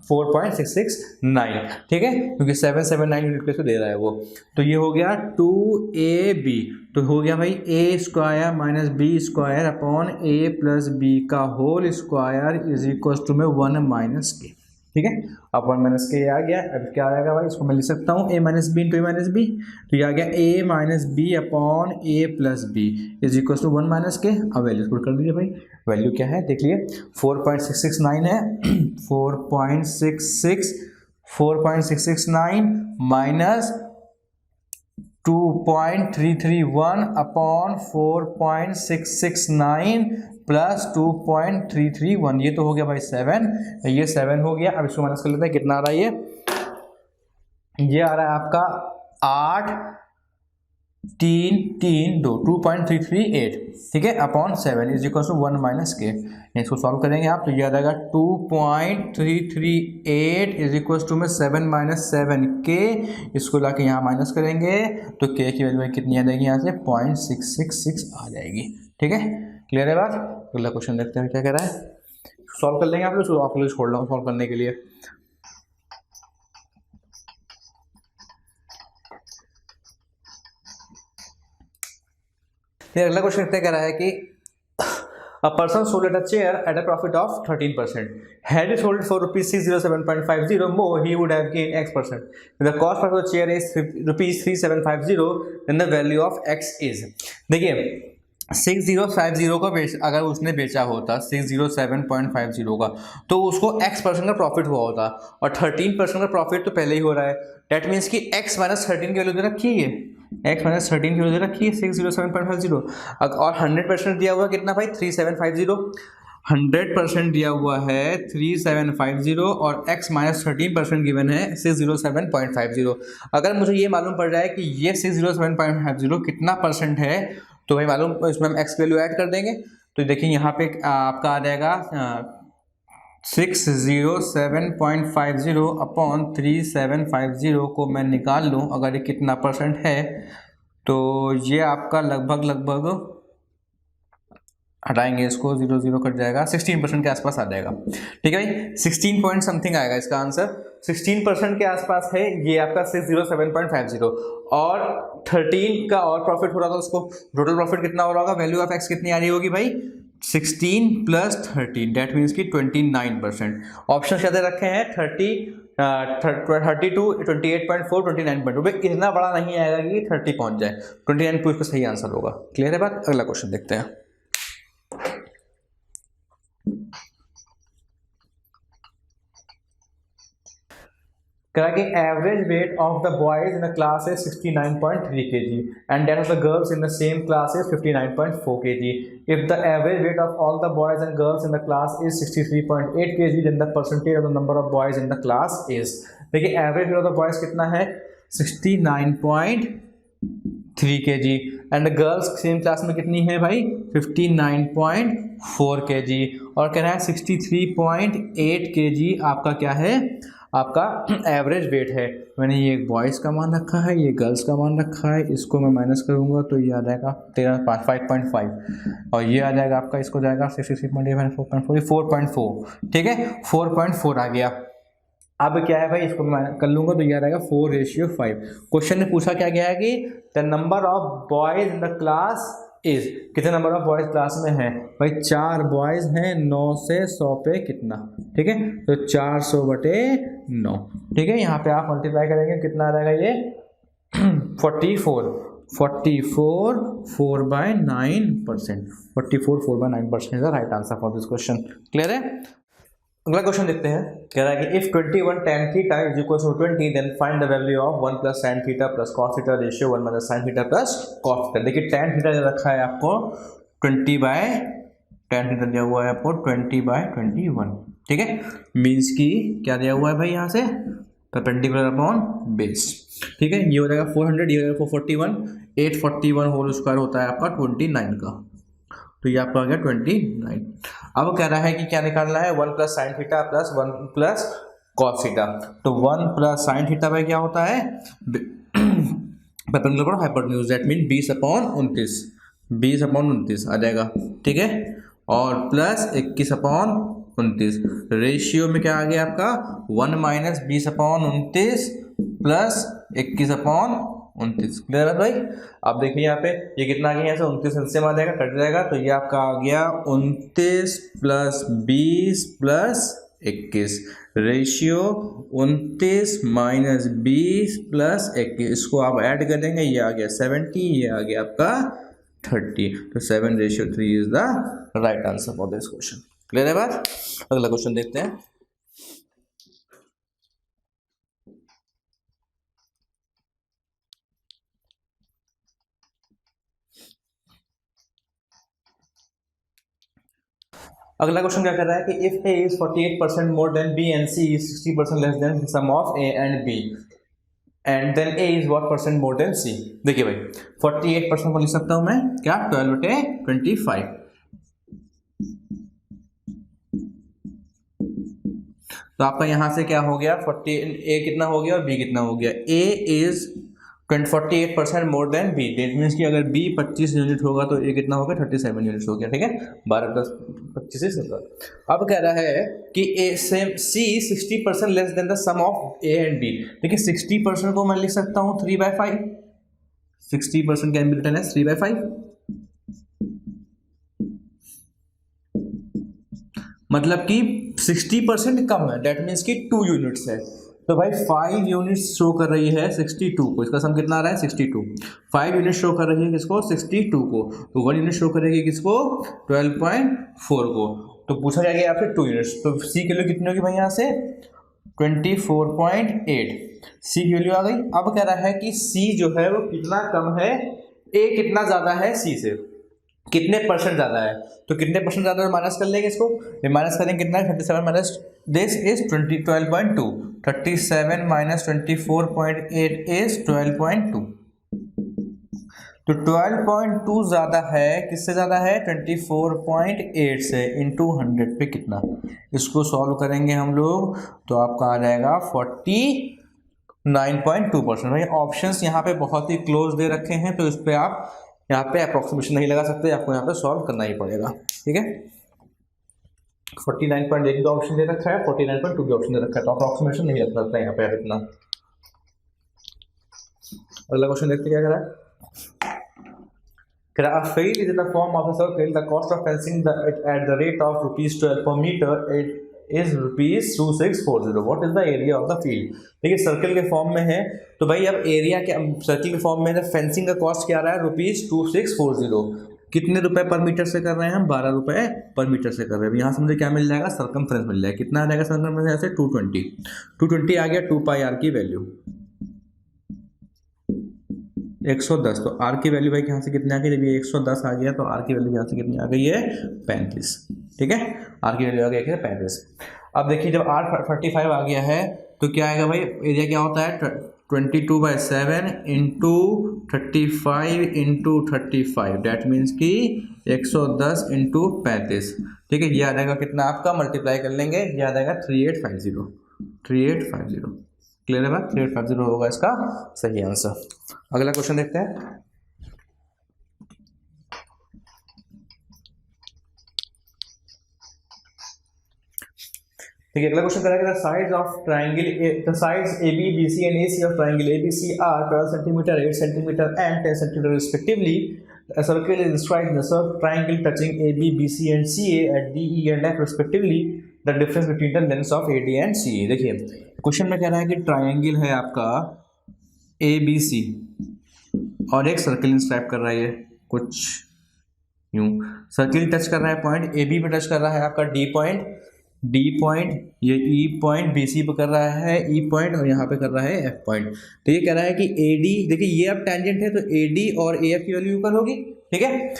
4.669, ठीक है, क्योंकि 779 यूनिट प्लेस पे दे रहा है वो। तो ये हो गया 2ab, तो हो गया भाई a square minus B square upon a plus B का whole square is equal to में 1 माइनस के, ठीक है। अब 1 माइनस के आ गया, अब क्या आएगा भाई, इसको मैं लिख सकता हूँ a minus B into A minus B, तो ये आ गया a minus B upon a plus B is equal to 1 minus K. अब वैल्यू पुट कर दीजिए भाई, वैल्यू क्या है देख लिए, 4.669 है 4.669 माइनस 2.331 अपॉन 4.669 प्लस 2.331, ये तो हो गया भाई 7, ये 7 हो गया। अब इसको माइनस कर लेते हैं, कितना आ रहा है ये आ रहा है आपका 8 3 3 2 2.338, ठीक है, upon 7 is equal to 1 minus K. इसको सॉल्व करेंगे आप तो ये आ जाएगा 2.338 इज इक्वल टू में 7 माइनस 7 के, इसको लाके यहाँ माइनस करेंगे तो के की वैल्यू कितनी आ जाएगी, यहाँ से 0.666 आ जाएगी, ठीक है। क्लियर है बात। अगला क्वेश्चन देखते हैं क्या कह रहा है, सॉल्व कर लेंगे आप लोग, आप लोग छोड़ रहा हूँ सॉल्व करने के लिए। अगला क्वेश्चन कह रहा है कि a person sold at a chair at a profit of 13%. Had he sold it for rupees 607.50 more, he would have gained X%. If the cost of the chair is rupees 3750, then the value of X is. देखिए 6050 का अगर उसने बेचा होता 607.50 का, तो उसको X% का प्रॉफिट हुआ होता, और 13% का प्रॉफिट तो पहले ही हो रहा है। डेट मीन्स कि X माइनस 13 की वैल्यू दे रखी है, X माइनस 13 की वैल्यू दे रखी है 607.50, और 100% दिया हुआ कितना भाई 3750, 100% दिया हुआ है 3750 और x माइनस 13% गिवन है 607.50। अगर मुझे ये मालूम पड़ रहा है कि ये 607.50 कितना परसेंट है, तो भाई मालूम इसमें हम x वैल्यू ऐड कर देंगे। तो देखिए यहाँ पे आपका आ जाएगा 607.50 अपॉन 3750 को मैं निकाल लूँ, अगर ये कितना परसेंट है तो ये आपका लगभग हटाएंगे इसको, 0 0 कट जाएगा, 16% के आसपास आ जाएगा, ठीक है भाई, 16 पॉइंट समथिंग आएगा इसका आंसर, 16% के आसपास है ये आपका 607.50, और 13 का और प्रॉफिट हो रहा था उसको, टोटल प्रॉफिट कितना हो रहा होगा, वैल्यू ऑफ एक्स कितनी आ रही होगी भाई 16 प्लस 13, डेट मीन्स की 29%। ऑप्शन क्या दे रखे हैं 32, 28.4, 29.2, इतना बड़ा नहीं आएगा कि 30 पहुंच जाए, 29 इसका सही आंसर होगा। क्लियर है बात। अगला क्वेश्चन देखते हैं। कह कि average weight of the boys in the class is 69.3 kg and that of the girls in the same class is 59.4 kg। If the average weight of all the boys and girls in the class is 63.8 kg, then the percentage of the number of boys in the class is. देखिए average weight of the boys कितना है 69.3 kg and girls same class में कितनी है भाई 59.4 kg, और कह रहा है 63.8 kg आपका क्या है, आपका एवरेज वेट है। मैंने ये बॉयज़ का मान रखा है, ये गर्ल्स का मान रखा है, इसको मैं माइनस करूँगा तो ये आ जाएगा 5.5, और ये आ जाएगा आपका, इसको जाएगा 63.8 4.4, ठीक है 4.4 आ गया। अब क्या है भाई, इसको मैं कर लूँगा तो ये आ जाएगा 4:5। क्वेश्चन ने पूछा क्या गया है कि the number of boys in the class is, कितने नंबर ऑफ बॉयज़ क्लास में हैं भाई 4 बॉयज़ हैं, 9 से 100 पे कितना, ठीक है तो 400/9, ठीक है। यहाँ पे आप मल्टीप्लाई करेंगे कितना आ जाएगा ये 44 4/9%, 44 4/9% is the right answer for this question. Clear है। अगला क्वेश्चन देखते हैं। कह रहा है कि if 21 tan theta is equal to 20 then find the value of 1 plus sin theta plus cos theta ratio 1 minus sin theta plus cos theta। देखिए tan theta दे रखा है आपको 20/tan theta दिया हुआ है आपको 20/21, ठीक है, मीन्स की क्या दिया हुआ है भाई यहाँ से परपेंडिकुलर अपॉन बेस, ठीक है। ये हो जाएगा 400, ये हो जाएगा 441, 841 होल स्क्वायर होता है आपका 29 का, तो ये आपका आ गया 29। अब कह रहा है कि क्या निकालना है 1 plus sin theta plus 1 plus cos theta. तो 1 प्लस साइन थीटा बाई क्या होता है, परपेंडिकुलर और हाइपोटेन्यूज, दैट मीन 20/29 आ जाएगा, ठीक है। और प्लस 21/29, रेशियो में क्या आ गया आपका 1 माइनस 20/29 प्लस 21/29। क्लियर है भाई। अब देखिए यहाँ पे ये कितना आ गया, यहाँ से 29 एलसीएम आ जाएगा, कट जाएगा, तो ये आपका आ गया 29 plus 20 plus 21, ratio 29 minus 20 plus 21, इसको आप ऐड कर देंगे, ये आ गया 70, ये आ गया आपका 30, तो 7:3 is the right answer for this question. Clear है बात। अगला क्वेश्चन देखते हैं। अगला क्वेश्चन क्या कर रहा है कि if A is 48% more than B and C is 60% less than sum of A and B and then A is what percent more than C. देखिए भाई 48% को लिख सकता हूं मैं क्या, 12/25। तो आपका यहां से क्या हो गया, 40 ए कितना हो गया और बी कितना हो गया, A is 48% more than B, that means कि अगर बी 25 यूनिट होगा तो ए कितना होगा 37 यूनिट हो गया, ठीक है। 12 + 25 = 17। अब कह रहा है कि A same C 60% less than the sum of A and B. देखिए 60% को मैं लिख सकता हूँ 3/5, 60% कैन बी रिटन एज 3/5, मतलब कि 60% कम है, दैट मीन्स कि 2 यूनिट्स है। तो भाई 5 यूनिट्स शो कर रही है 62 को, इसका सम कितना आ रहा है 62। 5 यूनिट शो कर रही है किसको, 62 को, तो 1 यूनिट शो करेगी किसको, 12.4 को। तो पूछा जाएगा आपसे 2 यूनिट्स, तो सी की वैल्यू कितनी होगी भाई यहाँ से 24.8, सी की वैल्यू आ गई। अब कह रहा है कि सी जो है वो कितना कम है, ए कितना ज्यादा है सी से, कितने परसेंट ज़्यादा है, तो कितने परसेंट ज़्यादा है माइनस कर लेंगे इसको, माइनस करेंगे कितना है 37 minus this is 12.2, 37 minus 24.8 is 12.2, तो 12.2 ज़्यादा है, किससे ज़्यादा है 24.8 से, इंटू 100 पे कितना, इसको सॉल्व करेंगे हम लोग तो आपका आ जाएगा 49.2%। भाई ऑप्शंस यहाँ पे बहुत ही क्लोज दे रखे हैं, तो इस पर आप यहाँ पे अप्रोक्सीमेशन नहीं लगा सकते, आपको यहाँ पे सॉल्व करना ही पड़ेगा, ठीक है। 49.8 का ऑप्शन दे रखा है, 49.2 का ऑप्शन दे रखा है, तो अप्रोक्सीमेशन नहीं रख सकता यहाँ पे इतना। अगला क्वेश्चन देखते क्या करा है, a field is in the form of a circle, the cost of fencing at the rate of ₹12 per meter is ₹2640. What is the area of the field? देखिए सर्कल के फॉर्म में है, तो भाई अब एरिया के सर्कल के form में फेंसिंग का कॉस्ट क्या आ रहा है ₹2640, कितने रुपए पर मीटर से कर रहे हैं हम, 12 रुपए पर मीटर से कर रहे हैं। यहाँ से मुझे क्या मिल जाएगा, सर्कमफ्रेंस मिल जाएगा, कितना आ जाएगा सर्कमफ्रेंस से 220 आ गया, 2πr की वैल्यू 110, तो r की वैल्यू भाई यहाँ से कितनी आ गई, जब ये 110 आ गया तो r की वैल्यू यहाँ से कितनी आ गई है 35, ठीक है, r की वैल्यू आ गई है 35। अब देखिए जब r 45 आ गया है तो क्या आएगा भाई, एरिया क्या होता है 22/7 इंटू 35 इंटू 35, डैट मीन्स कि 110 इंटू 35, ठीक है, ये आ जाएगा कितना आपका, मल्टीप्लाई कर लेंगे, ये आ जाएगा 3850। क्लियर है बात, 3850 होगा इसका सही आंसर। अगला क्वेश्चन देखते हैं। देखिए अगला क्वेश्चन करेगा, the sides of triangle, the sides AB, BC and AC of triangle ABC are 12 centimetre, 8 centimetre and 10 centimetre respectively. A circle is inscribed in the triangle touching AB, BC and CA at DE and F respectively. The difference between the lengths of AD and CA. देखिए question में कह रहा है कि triangle है आपका ABC और एक सर्कल इंस्क्राइब कर रहा है, कुछ यूं सर्कल टच कर रहा है पॉइंट AB पे, टच कर रहा है आपका D पॉइंट, ये E पॉइंट BC पे कर रहा है E पॉइंट, और यहाँ पे कर रहा है F पॉइंट। तो ये कह रहा है कि AD, देखिए ये अब टेंजेंट है तो AD और AF की वैल्यू इक्वल होगी, ठीक है,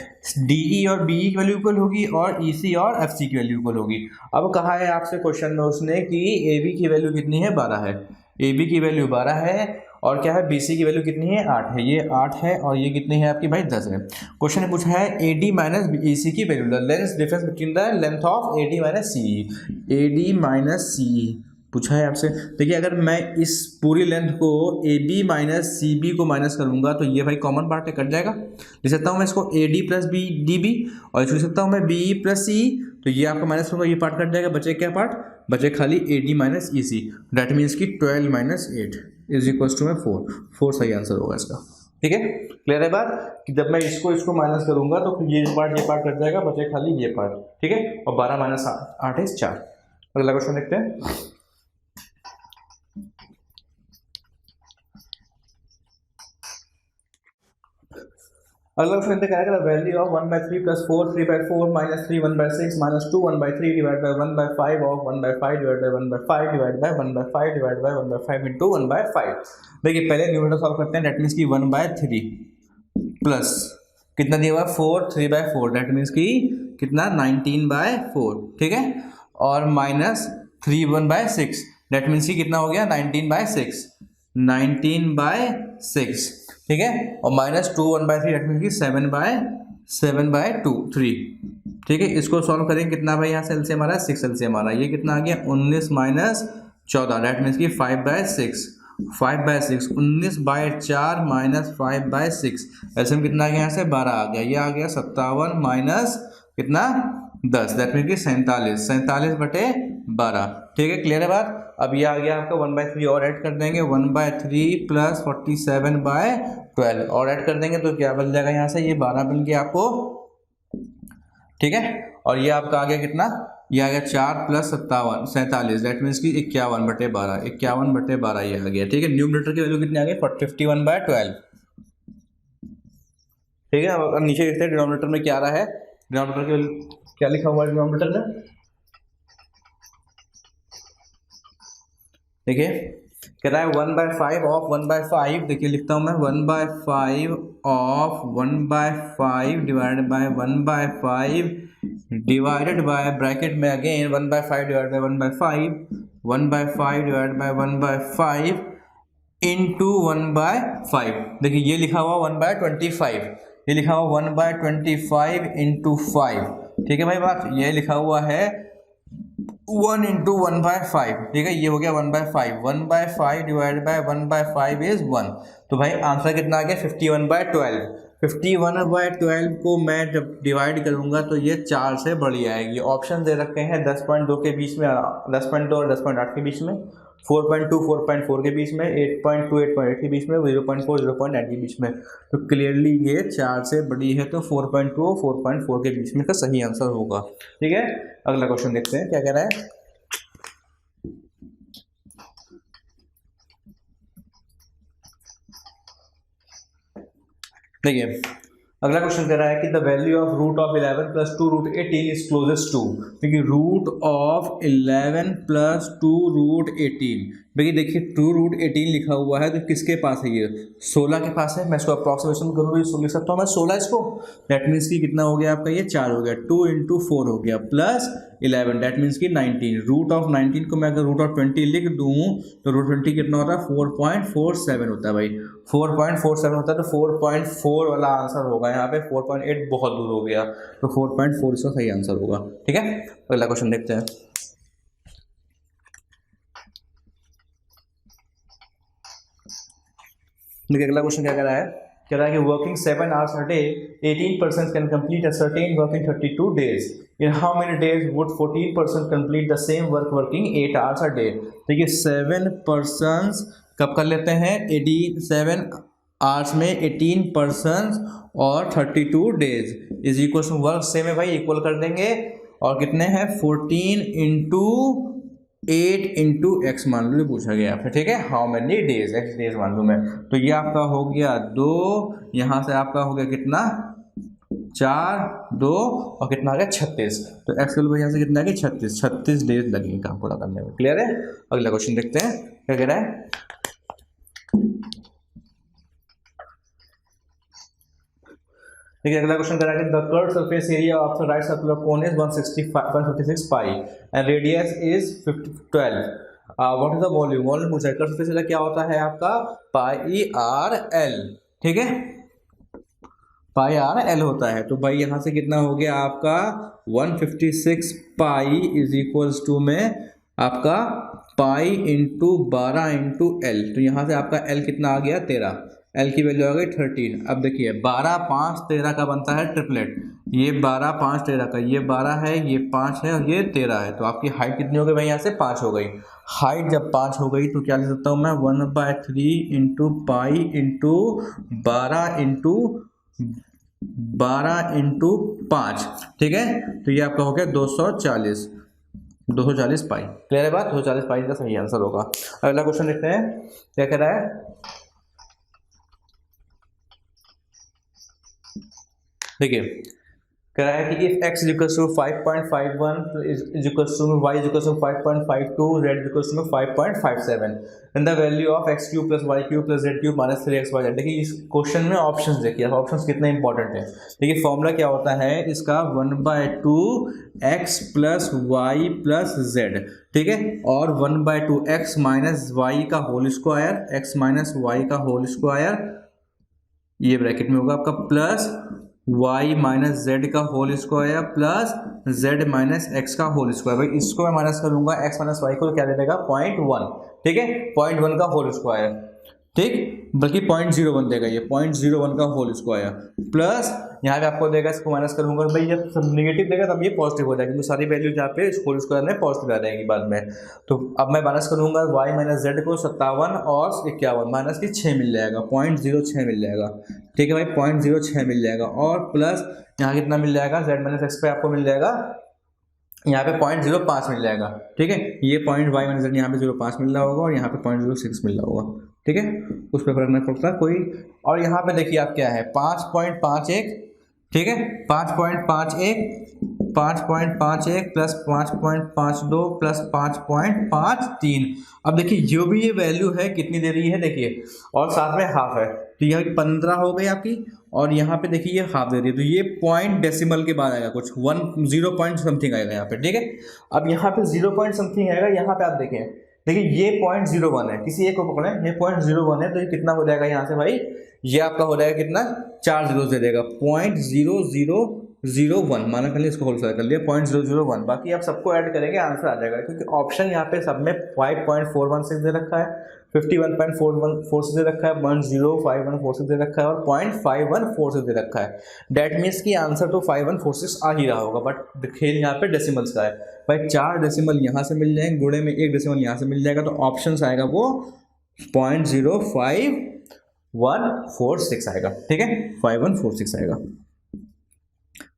DE और BE की वैल्यू इक्वल होगी और EC और FC की वैल्यू इक्वल होगी। अब कहा है आपसे क्वेश्चन में उसने कि AB की वैल्यू कितनी है 12 है, AB की वैल्यू 12 है और क्या है BC की वैल्यू कितनी है 8 है, ये 8 है और ये कितनी है आपकी भाई 10 है। क्वेश्चन ने पूछा है AD माइनस EC की value, the length difference between the length of AD minus CE, AD minus CE पूछा है आपसे। देखिए अगर मैं इस पूरी लेंथ को A B minus C B को माइनस करूंगा तो ये भाई कॉमन पार्ट है, कट जाएगा। लिख सकता हूँ मैं इसको A D plus B D B, और इसको लिख सकता हूँ मैं बी ई प्लस सी, तो ये आपका माइनस होगा, ये पार्ट कट जाएगा, बचे क्या पार्ट, बचे खाली A D minus E C. That means की 12 माइनस 8 इज इक्वल्स टू में 4 सही आंसर होगा इसका। ठीक है, क्लियर है बात कि जब मैं इसको माइनस करूंगा तो ये पार्ट कट जाएगा, बचे खाली ये पार्ट। ठीक है, और 12 माइनस 8 है 4। अगला क्वेश्चन देखते हैं। अगला क्वेश्चन क्या है, value of 1/3 plus 4 3/4 minus 3 1/6 minus 2 1/3 divide by 1/5 of 1/5 divide by 1/5 divide by 1/5 divide by 1/5 into 1/5। देखिए पहले न्यूमरेटर सॉल्व करते हैं, दैट मीन्स की 1/3 प्लस कितना दिया हुआ 4 3/4, दैट मीन्स की कितना 19/4। ठीक है, और माइनस 3 1/6, दैट मीन्स की कितना हो गया 19/6 19/6। ठीक है, और माइनस 2 1/3 दैट मीन्स की 7/2 3। ठीक है, इसको सॉल्व करेंगे कितना भाई, यहाँ से एलसीएम आ रहा है 6 एलसीएम आ रहा है, ये कितना आ गया 19 माइनस 14, दैट मीन्स की 5/6 5/6 19/4 माइनस 5/6, एलसीएम कितना आ गया यहाँ से 12 आ गया, ये आ गया 57 माइनस कितना 10, दैट मीन्स की 47/12। ठीक है, क्लियर है बात। अब ये आ गया आपका 1/3 और ऐड कर देंगे, 1/3 प्लस 47/12 और ऐड कर देंगे तो क्या बन जाएगा यहाँ से, ये 12 बन गया आपको। ठीक है, और ये आपका आ गया कितना, ये आ गया 4 प्लस 47 दैट मीन्स की 51/12 51/12 ये आ गया। ठीक है, न्यूमरेटर की वैल्यू कितनी आ गई 51/12। ठीक है, अब नीचे देखते हैं डिनोमिनेटर में क्या आ रहा है, डिनोमिनेटर की वैल्यू क्या लिखा हुआ है डिनोमिनेटर में। देखिए कह रहा है 1/5 ऑफ 1/5, देखिए लिखता हूँ मैं 1/5 of 1/5 divided by 1/5 divided by bracket में again 1/5 divide by 1/5 1/5 divide by 1/5 into 1/5। देखिए ये लिखा हुआ 1/25, ये लिखा हुआ 1/25 इंटू 5। ठीक है भाई बात, ये लिखा हुआ है 1 इंटू 1/5। ठीक है, ये हो गया 1/5 1/5 डिवाइड बाय 1/5 इज 1, तो भाई आंसर कितना आ गया 51/12। 51/12 को मैं जब डिवाइड करूंगा तो ये 4 से बड़ी आएगी। ऑप्शन दे रखे हैं 10.2 के बीच में, 10.2 और 10.8 के बीच में, 4.2 4.4 के बीच में, 8.2 8.8 के बीच में, 0.4 0.8 के बीच में। तो क्लियरली ये 4 से बड़ी है, तो 4.2 और 4.4 के बीच में का सही आंसर होगा। ठीक है, अगला क्वेश्चन देखते हैं क्या कह रहा है। देखिए अगला क्वेश्चन कह रहा है कि the value of root of 11 plus 2 root 18 is closest to. देखिए रूट ऑफ 11 प्लस 2 रूट 18, देखिए 2 रूट 18 लिखा हुआ है तो किसके पास है, ये 16 के पास है। मैं इसको अप्रॉक्सीमेशन करूँ तो लिख सकता हूँ मैं 16 इसको, दैट मीन्स की कितना हो गया आपका, ये 4 हो गया, 2 इंटू 4 हो गया प्लस 11 दैट मीन्स की 19। रूट ऑफ 19 को मैं अगर रूट ऑफ 20 लिख दूँ तो रूट 20 कितना होता है 4.47 होता है भाई, 4.47 होता है, तो 4.4 वाला आंसर होगा यहाँ पे। 4.8 बहुत दूर हो गया, तो 4.4 इसका सही आंसर होगा। ठीक है, अगला क्वेश्चन देखते हैं। देखिए अगला क्वेश्चन क्या कह रहा है, कह रहा है कि working 7 hours a day 18% can complete a certain work in 32 days। In how many days would 14% complete the same work working 8 hours a day। देखिए 7% कब कर लेते हैं, 87 hours में 18% और 32 days is equal to work same है भाई, equal कर देंगे और कितने हैं 14 इंटू 8 इंटू एक्स मान लो पूछा गया आपसे। ठीक है, how many days, x days मान लूँ मैं, तो ये आपका हो गया 2, यहाँ से आपका हो गया कितना 4 2 और कितना आ गया 36, तो एक्स वैल्यू यहाँ से कितना आ गया 36 डेज लगेंगे काम पूरा करने में। क्लियर है, अगला क्वेश्चन देखते हैं क्या कह रहा है। देखिए अगला क्वेश्चन करा है the curve surface area of the right circular cone is 156 pi and radius is 12। What is the volume, volume पूछा है। कर्व सरफेस एरिया क्या होता है आपका पाई आर एल। ठीक है, पाई आर एल होता है, तो भाई यहाँ से कितना हो गया आपका 156 पाई इज इक्वल्स टू में आपका पाई इंटू 12 इंटू एल, तो यहाँ से आपका एल कितना आ गया 13, एल की वैल्यू आ गई 13। अब देखिए 12 5 13 का बनता है ट्रिपलेट, ये 12 5 13 का, ये 12 है, ये 5 है और ये 13 है, तो आपकी हाइट कितनी हो गई भाई यहाँ से 5 हो गई। हाइट जब 5 हो गई तो क्या लिख सकता हूँ मैं 1/3 इंटू पाई इंटू 12 इंटू 5, ठीक है, तो ये आपका हो गया 240 पाई। क्लियर है बात, 240 पाई का सही आंसर होगा। अगला क्वेश्चन देखते हैं क्या कह रहा है। देखिए कह रहा है कि if x equals to 5.51 is equals to y equals to 5.52 z equals to 5.57 then the value of x cube plus y cube plus z cube minus 3xy। देखिए इस क्वेश्चन में ऑप्शंस देखिए, ऑप्शंस कितने इंपॉर्टेंट है। देखिए formula क्या होता है इसका 1/2 x plus y plus z, ठीक है, और 1/2 x माइनस y का whole square, x minus y का होल स्क्वायर, ये ब्रैकेट में होगा आपका, प्लस y माइनस जेड का whole square plus z minus X का होल स्क्वायर। भाई इसको मैं माइनस करूंगा x माइनस वाई को, तो क्या दे देगा 0.1, ठीक है, 0.1 का होल स्क्वायर, ठीक, बल्कि 0.01 देगा ये 0.01 का होल स्क्वायर, प्लस यहाँ पे आपको देगा, इसको माइनस करूंगा भाई जब सब नेगेटिव देगा तब ये पॉजिटिव हो जाएगा, क्योंकि सारी वैल्यू जहाँ पे होल स्क्वायर में पॉजिटिव आ जाएंगी बाद में। तो अब मैं माइनस करूंगा y माइनस जेड को 57 और 51 माइनस की 6 मिल जाएगा, 0.06 मिल जाएगा, ठीक है भाई 0.06 मिल जाएगा, और प्लस यहाँ कितना मिल जाएगा z माइनस एक्स पे आपको मिल जाएगा यहाँ पे 0.05 मिल जाएगा, ठीक है, ये पॉइंट y माइनस जेड यहाँ पे 0.5 मिल रहा होगा और यहाँ पे 0.06 मिल रहा होगा, ठीक है, उस पर फर्क नहीं पड़ता कोई। और यहाँ पे देखिए आप क्या है 5.51, ठीक है, 5.51 प्लस 5.52 प्लस 5.53। अब देखिए जो भी ये वैल्यू है कितनी दे रही है देखिए, और साथ में हाफ है, तो यह 15 हो गई आपकी, और यहाँ पे देखिए ये हाफ दे रही है, तो ये पॉइंट डेसिमल के बाद आएगा कुछ 0 पॉइंट समथिंग आएगा यहाँ पे, ठीक है। अब यहाँ पे 0 पॉइंट समथिंग आएगा, यहाँ पे आप देखें, देखिए ये 0.01 है, किसी एक को पकड़े, ये 0.01 है, तो ये कितना हो जाएगा यहाँ से भाई, ये आपका हो जाएगा कितना 4 जीरो दे देगा 0.0001, माना कर लिया, इसको होल कर लिया 0.001, बाकी आप सबको ऐड करेंगे आंसर आ जाएगा, क्योंकि ऑप्शन यहाँ पे सब में 5.416 दे रखा है, 51.416 दे रखा है, 105146 दे रखा है और 0.5146 दे रखा है। डेट मीन्स की आंसर तो 5146 आ ही रहा होगा, बट खेल यहाँ पे डेसिमल्स का है भाई, 4 डेसिमल यहाँ से मिल जाएंगे, गुणे में 1 डेसिमल यहाँ से मिल जाएगा, तो ऑप्शन आएगा वो 0.5146 आएगा, ठीक है, 5146 आएगा,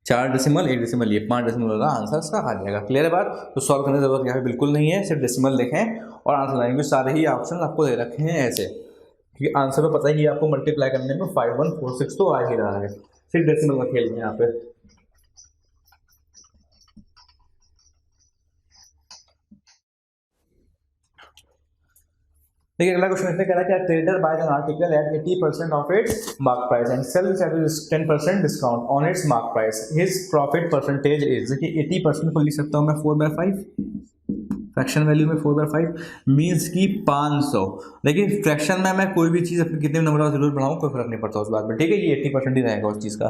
4 डेसिमल 1 डेसिमल ये 5 डेसिमल वाला आंसर इसका आ जाएगा। क्लियर है बात, तो सॉल्व करने की जरूरत यहाँ पे बिल्कुल नहीं है, सिर्फ डेसिमल देखें और आंसर लाएंगे, सारे ही ऑप्शन आपको दे रखे हैं ऐसे, क्योंकि आंसर तो पता ही आपको मल्टीप्लाई करने में 5146 तो आ ही रहा है, सिर्फ डेसिमल का खेल है यहाँ पे। देखिए अगला क्वेश्चन इसने कह रहा है कि trader buys an article at 80% of its mark price and sells at 10% discount on its mark price, his profit percentage is, देखिए 80% को लिख सकता हूँ मैं 4/5, फ्रैक्शन वैल्यू में 4/5 मीन्स की 500। देखिए फ्रैक्शन में मैं कोई भी चीज़ अपने कितने नंबर का जरूर बढ़ाऊँ कोई फर्क नहीं पड़ता उस बात में, ठीक है, ये 80% ही रहेगा उस चीज़ का।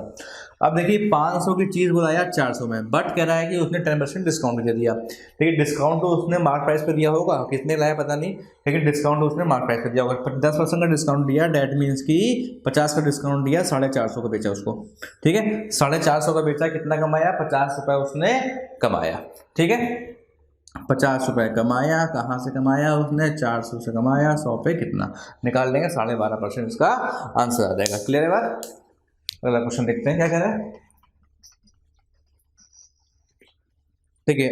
अब देखिए 500 की चीज़ बुलाया 400 में, बट कह रहा है कि उसने 10% डिस्काउंट दे दिया, देखिए डिस्काउंट तो उसने मार्क प्राइस पे दिया होगा, कितने लाया पता नहीं, लेकिन डिस्काउंट तो उसने मार्क प्राइस पे दिया होगा, 10% का डिस्काउंट दिया, डैट मीन्स की 50 का डिस्काउंट दिया, 450 का बेचा उसको, ठीक है, 450 का बेचा, कितना कमाया 50 रुपये उसने कमाया, ठीक है, 50 रुपये कमाया, कहाँ से कमाया उसने 400 से कमाया, 100 पे कितना निकाल लेंगे, 12.5% इसका आंसर आ जाएगा। क्लियर है बात, अगला क्वेश्चन देखते हैं क्या कह रहा है। देखिए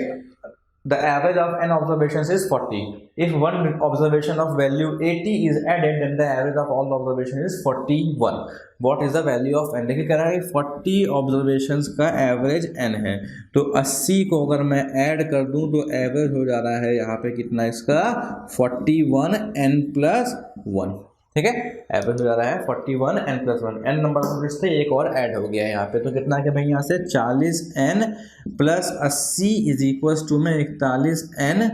the average of n observations is 40, if one observation of value 80 is added then the average of all the observations is 41, what is the value of n। देखिए कह रहा है 40 ऑब्जर्वेशंस का एवरेज n है, तो 80 को अगर मैं ऐड कर दूं तो एवरेज हो जा रहा है यहाँ पे कितना इसका 41 n प्लस 1, ठीक है, एवरेज हो जा रहा है 41 n plus 1, n number of digits थे, एक और ऐड हो गया है यहाँ पे, तो कितना है भाई यहाँ से 40 n plus 80 is equal to में 41 n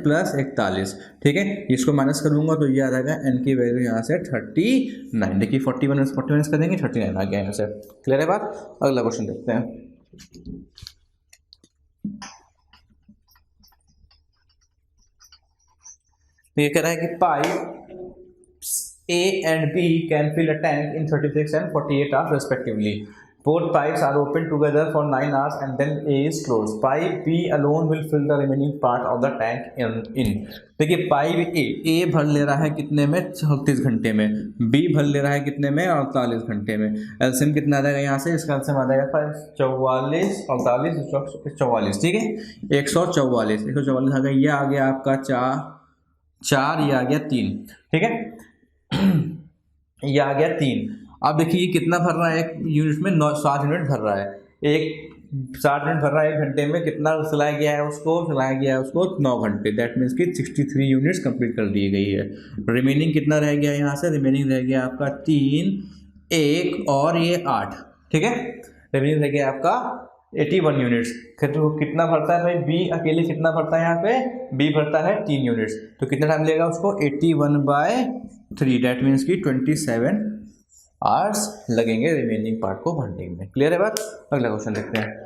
प्लस 41, ठीक है, इसको माइनस करूंगा तो ये आ जाएगा n की वैल्यू यहाँ से 39, देखिए 41 कर देंगे 39 आ गया यहाँ से। क्लियर है बात, अगला क्वेश्चन देखते हैं। तो ये कह रहा है कि pipe A and B can fill a tank in 36 and 48 hours respectively. Both pipes are open together for 9 hours and then A is closed. Pipe B alone will fill the remaining part of the tank in. देखिए pipe A भर ले रहा है कितने में, 36 घंटे में, B भर ले रहा है कितने में, 48 घंटे में। एलसीएम कितना आ जाएगा यहाँ से, इसका एलसीएम आ जाएगा 44, 48, 144, ठीक है, 144 आ गया, ये आ गया आपका 4, ये आ गया 3, ठीक है, ये आ गया 3। अब देखिए ये कितना भर रहा है एक यूनिट में, 7 यूनिट भर रहा है, 7 यूनिट भर रहा है एक घंटे में। कितना चलाया गया है उसको 9 घंटे, दैट मीन्स कि 63 यूनिट्स कंप्लीट कर दी गई है। रिमेनिंग कितना रह गया यहाँ से, रिमेनिंग रह गया आपका 3, 1 और ये 8, ठीक है, रिमेनिंग रह गया आपका 81 यूनिट्स। तो कितना भरता है भाई, बी अकेले कितना भरता है यहाँ पे, बी भरता है 3 यूनिट्स, तो कितना टाइम लेगा उसको, 81/3, डैट मीन्स कि 27 आवर्स लगेंगे रिमेनिंग पार्ट को भरने में। क्लियर है बात। अगला क्वेश्चन देखते हैं।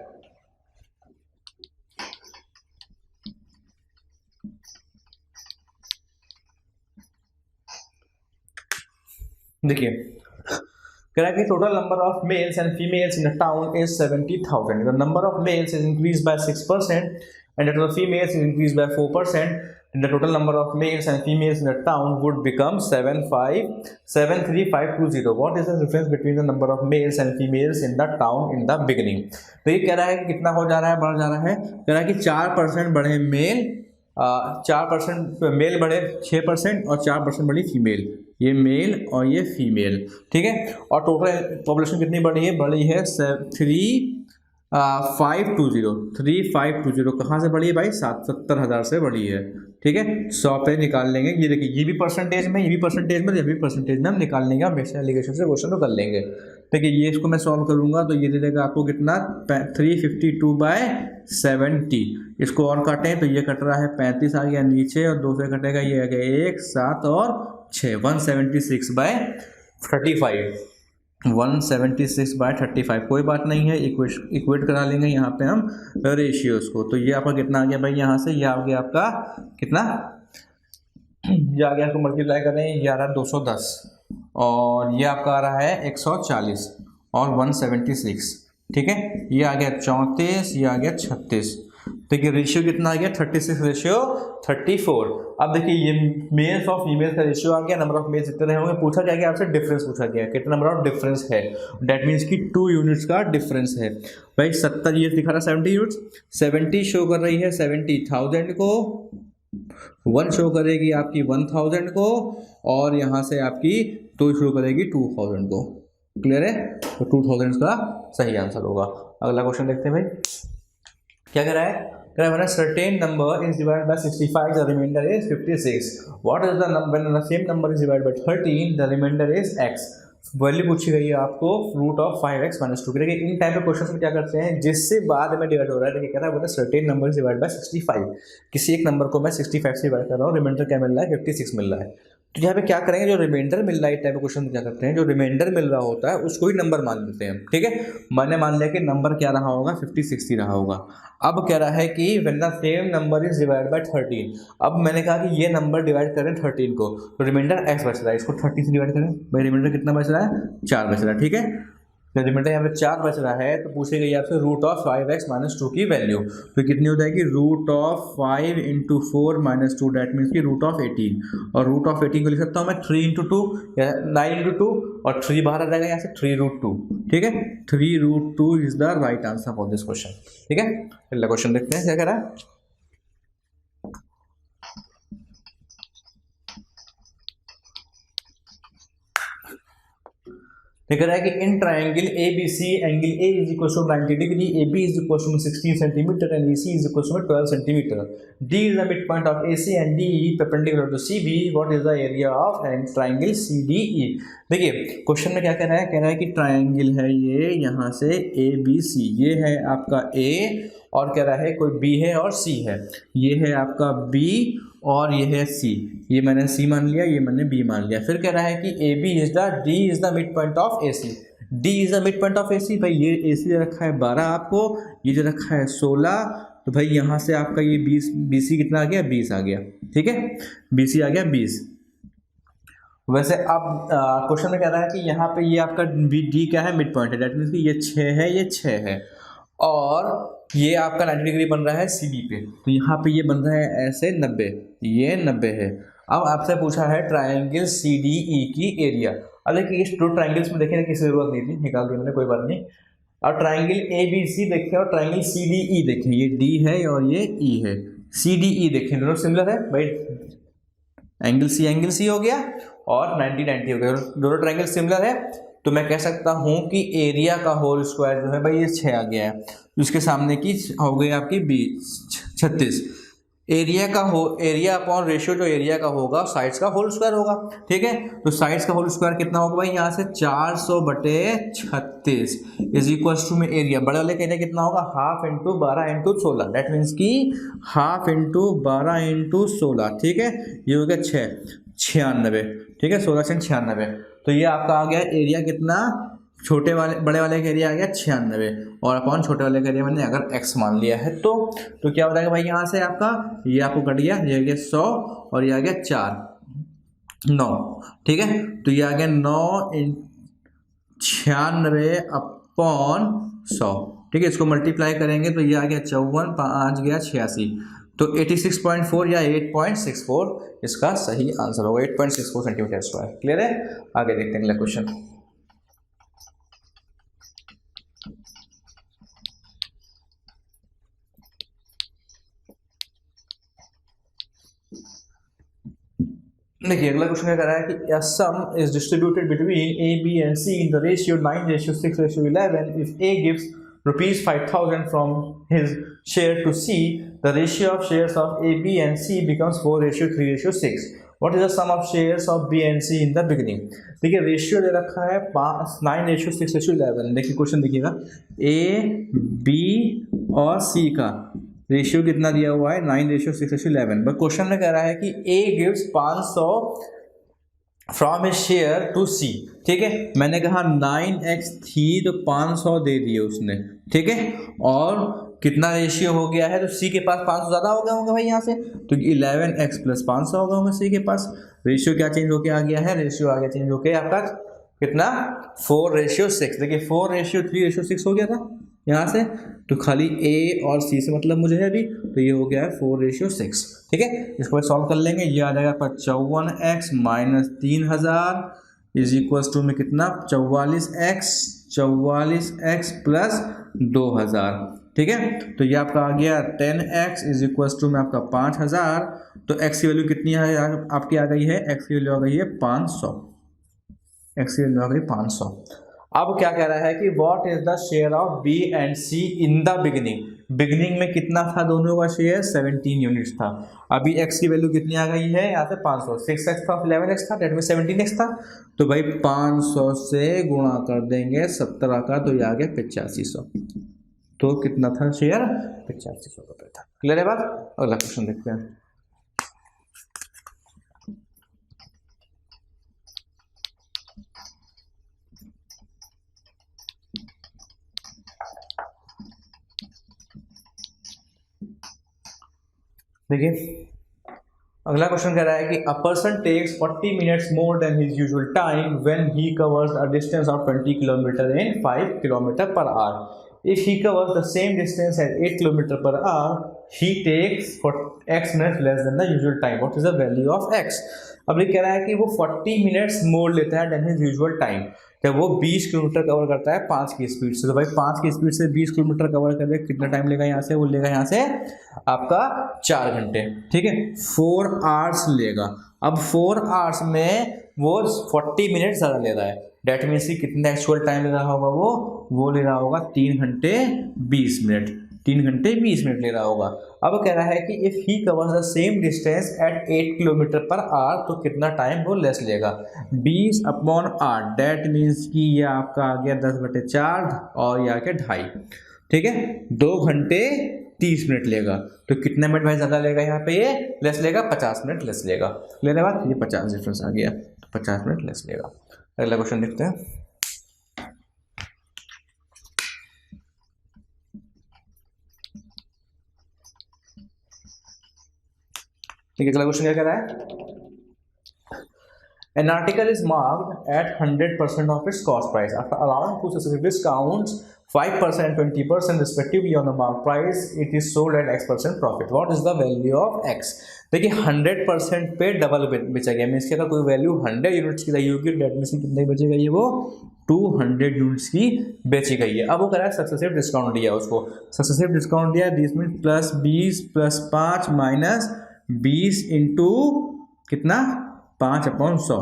देखिए कह रहा है कि total number of males and females in a town is 70,000. The number of males is increase by 6% and the total females is increased by 4%. And the total number of males and females in the town would become 73520. What is the difference between the number of males and females in the town in the beginning? तो ये कह रहा है कि कितना हो जा रहा है, बढ़ जा रहा है। कह रहा है कि 4% बढ़े मेल, 4% मेल बढ़े 6% और 4% बढ़ी फीमेल। ये मेल और ये फीमेल, ठीक है। और टोटल पॉपुलेशन कितनी बढ़ी है, बढ़ी है 3520 कहाँ से बढ़ी है भाई, 70,000 से बढ़ी है, ठीक है। 100 पे निकाल लेंगे, ये देखिए ये भी परसेंटेज में, ये भी परसेंटेज में, ये भी परसेंटेज में हम निकाल लेंगे, हम बेसिक एलिगेशन से क्वेश्चन को कर लेंगे। देखिए ये इसको मैं सॉल्व करूंगा तो ये दे देगा आपको कितना, 352/70। इसको और काटें तो ये कट रहा है 35 आ गया नीचे, और 2 से कटेगा ये आ गया 1, 7 और 6, 176/35, 176/35। कोई बात नहीं है, इक्वेट करा लेंगे यहाँ पे हम रेशियोज को। तो ये आपका कितना आ गया भाई, यहाँ से ये आ गया आपका कितना, ये आ गया, आपको मल्टीप्लाई करें 11,210 और ये आपका आ रहा है 140 और 176, ठीक है। ये आ गया 34, ये आ गया 36। देखिए रेशियो कितना आ गया, 36:34। अब देखिए ये मेल्स और फीमेल्स का रेशियो आ गया, नंबर ऑफ मेल्स इतने होंगे। पूछा क्या गया आपसे, डिफरेंस पूछा गया, कितना नंबर ऑफ डिफरेंस है, डेट मीन्स कि 2 यूनिट्स का डिफरेंस है भाई। 70 ये दिखा रहा 70 यूनिट्स, 70 शो कर रही है 70,000 को, 1 शो करेगी आपकी 1,000 को, और यहाँ से आपकी 2 शो करेगी 2,000 को। क्लियर है, तो 2000 का सही आंसर होगा। अगला क्वेश्चन देखते हैं भाई, क्या कह रहा है, कह रहा है certain number is divided by 65, the remainder is 56. What is the number when the same number is divided by 13, the remainder is x? Value पूछी गई है आपको रूट ऑफ 5x - 2। देखिए इन टाइप के क्वेश्चन में क्या करते हैं, जिससे बाद में डिवाइड हो रहा है, देखिए कह रहा है certain number is divide by 65, किसी एक नंबर को मैं 65 से डिवाइड कर रहा हूँ, रिमाइंडर क्या मिल रहा है, 56 मिल रहा है। तो यहाँ पे क्या करेंगे, जो रिमाइंडर मिल रहा है, टाइप के क्वेश्चन में क्या करते हैं, जो रिमाइंडर मिल रहा होता है उसको ही नंबर मान लेते हैं, ठीक है। मैंने मान लिया कि नंबर क्या रहा होगा, 56 ही रहा होगा। अब कह रहा है कि when the same number is divide by 13, अब मैंने कहा कि ये नंबर डिवाइड करें 13 को, तो रिमाइंडर x बच रहा है, इसको 30 से डिवाइड करें भाई, रिमाइंडर कितना बच रहा है, 4 बच रहा है, ठीक है। तो रिमाइंडर यहाँ पे 4 बच रहा है, तो पूछी गई आपसे रूट ऑफ 5x - 2 की वैल्यू, तो कितनी हो जाएगी, रूट ऑफ 5 × 4 - 2, डैट मीन्स की रूट ऑफ 18, और रूट ऑफ 18 को लिख सकता हूँ मैं 3 × 2 या 9 × 2, और 3 बाहर आ जाएगा यहाँ से 3√2, ठीक है। 3√2 is the right answer for this question, ठीक है। अगला क्वेश्चन देखते हैं क्या कह रहा है। लिख रहा है कि in triangle ABC angle A is equal to 90 degree, AB is equal to 16 centimetre and EC is equal to 12 centimetre. D is the mid point of AC and DE perpendicular to CB। What is the area of triangle CDE। देखिए question में क्या कह रहा है, कह रहा है कि ट्राइंगल है ये, यहाँ से ABC, ये है आपका A, और कह रहा है कोई B है और C है, ये है आपका B और ये है C, ये मैंने C मान लिया, ये मैंने B मान लिया। फिर कह रहा है कि AB is the D is the mid point of AC, D is the mid point of AC। भाई ये AC दे रखा है 12 आपको, ये दे रखा है 16, तो भाई यहाँ से आपका ये 20 BC कितना आ गया, 20 आ गया। ठीक है, BC आ गया 20। वैसे अब क्वेश्चन में कह रहा है कि यहाँ पे ये आपका डी क्या है, मिड पॉइंट है, दैट मीन्स कि ये 6 है, ये 6 है, और ये आपका 90 डिग्री बन रहा है CD पे, तो यहाँ पे ये बन रहा है ऐसे 90, ये 90 है। अब आपसे पूछा है ट्राइंगल CDE की एरिया। अब देखिए इस 2 ट्राइंगल्स में देखिए किसी जरूरत नहीं थी, निकाल दी मैंने, कोई बात नहीं। और ट्राइंगल ABC देखें और ट्राइंगल CDE देखें, ये D है और ये E है। CDE देखें, दोनों सिमिलर है भाई, एंगल C हो गया और 90 हो गया, दोनों ट्राइंगल सिमिलर है, तो मैं कह सकता हूं कि एरिया का होल स्क्वायर जो है भाई ये 6 आ गया है। इसके सामने की हो गई आपकी 36। एरिया का एरिया अपॉन रेशियो जो एरिया का होगा साइड्स का होल स्क्वायर होगा। ठीक है, तो साइड्स का होल स्क्वायर कितना होगा भाई, यहाँ से 400/36 इज इक्वल टू में एरिया, बड़े वाले का एरिया कितना होगा, हाफ इंटू 12 × 16, दैट मीन्स की हाफ इंटू 12 × 16। ठीक है, ये हो गया 96। ठीक है, 16 × 96, तो ये आपका आ गया एरिया कितना, छोटे वाले बड़े वाले का एरिया आ गया 96, और अपॉन छोटे वाले का एरिया मैंने अगर x मान लिया है तो क्या हो जाएगा भाई, यहाँ से आपका ये आपको कट गया, ये आ गया 100 और ये आ गया 4 9। ठीक है, तो ये आ गया 9×96/100। ठीक है, इसको मल्टीप्लाई करेंगे तो ये आ गया 54, 5 गया 86, तो 86.4 या 8.64 इसका सही आंसर होगा, 8.64 सेंटीमीटर स्क्वायर। क्लियर है, आगे देखते हैं अगला क्वेश्चन। देखिए अगला क्वेश्चन क्या कर रहा है कि a sum is distributed between A, B and C in the ratio 9:6:11. If A gives rupees 5,000 from his share to C, the ratio of shares of A, B and C becomes 4:3:6. What is the sum of shares of B and C in the beginning? देखिए ratio दे रखा है 9:6:11। देखिए question देखिएगा, A, B और C का ratio कितना दिया हुआ है, 9:6:11। बट क्वेश्चन में कह रहा है कि A gives 500 from his share to C। ठीक है, मैंने कहा 9x थी तो 500 दे दिए उसने। ठीक है, और कितना रेशियो हो गया है, तो C के पास 500 ज़्यादा हो गया होगा भाई यहाँ से, तो 11x + 500 होगा होगा C के पास। रेशियो क्या चेंज होके आ गया है, रेशियो आ गया चेंज होके आपका कितना, 4:6। देखिए 4:3:6 हो गया था यहाँ से, तो खाली A और C से मतलब मुझे है अभी, तो ये हो गया है 4:6। ठीक है, इसको सॉल्व कर लेंगे, ये आ जाएगा 54x - 3000 इज इक्वल टू में कितना, 44x + 2000। ठीक है, तो ये आपका आ गया 10x इज इक्वल टू में आपका 5000। तो x की वैल्यू कितनी है आपकी आ गई है, x की वैल्यू आ गई है 500, x की वैल्यू आ गई 500। अब क्या कह रहा है कि what is the share of B and C in the beginning. Beginning में कितना था दोनों का शेयर, 17 यूनिट्स था। अभी x की वैल्यू कितनी आ गई है यहाँ से 500, 6x था 11x था, डेट में 17x था, तो भाई 500 से गुणा कर देंगे 17 का, तो ये आ गया 8500। तो कितना था शेयर, 8500 रुपये था। क्लियर है बात, अगला क्वेश्चन देखते हैं। देखिए अगला क्वेश्चन कह रहा है कि a person takes 40 minutes more than his usual time when he covers a distance of 20 kilometre in 5 kilometre per hour. If he covers the same distance at 8 kilometre per hour he takes x minutes less than the usual time, what is the value of x। अब ये कह रहा है कि वो 40 minutes मोर लेता है then his usual time, जब वो 20 किलोमीटर कवर करता है 5 की स्पीड से, तो भाई 5 की स्पीड से 20 किलोमीटर कवर करने कितना टाइम लेगा यहाँ से, वो लेगा यहाँ से आपका 4 घंटे। ठीक है, 4 आवर्स लेगा। अब 4 आवर्स में वो 40 मिनट ज़्यादा ले रहा है, डेट मीन्स कि कितना एक्चुअल टाइम ले रहा होगा, वो ले रहा होगा 3 घंटे 20 मिनट, 3 घंटे 20 मिनट ले रहा होगा। अब कह रहा है कि if he covers the same distance at 8 kilometre per hour, तो कितना टाइम वो लेस लेगा, 20/8, डेट मीन्स कि ये आपका आ गया 10/4 और ये आ गया 2.5। ठीक है, 2 घंटे 30 मिनट लेगा, तो कितने मिनट भाई ज़्यादा लेगा यहाँ पे, ये लेस लेगा, 50 मिनट लेस लेगा। लेने बाद ये 50 डिफरेंस आ गया, तो 50 मिनट लेस लेगा। अगला क्वेश्चन देखते हैं। ठीक है, अगला क्वेश्चन क्या कह रहा है? An article is marked at 100% of its cost price. After allowing two successive discounts, 5% and 20% respectively on the marked price, it is sold at X% profit. What is the value of X? देखिए 100% पे double बेचा गया, means कि अगर कोई value 100 units की रही होगी, डेट में से कितने बेचेगा ये, वो 200 यूनिट्स की बेची गई है। अब वो कह रहा है सक्सेसिव डिस्काउंट दिया उसको, सक्सेसिव डिस्काउंट दिया 20 में प्लस 20 प्लस 5 माइनस 20 इंटू कितना 5/100,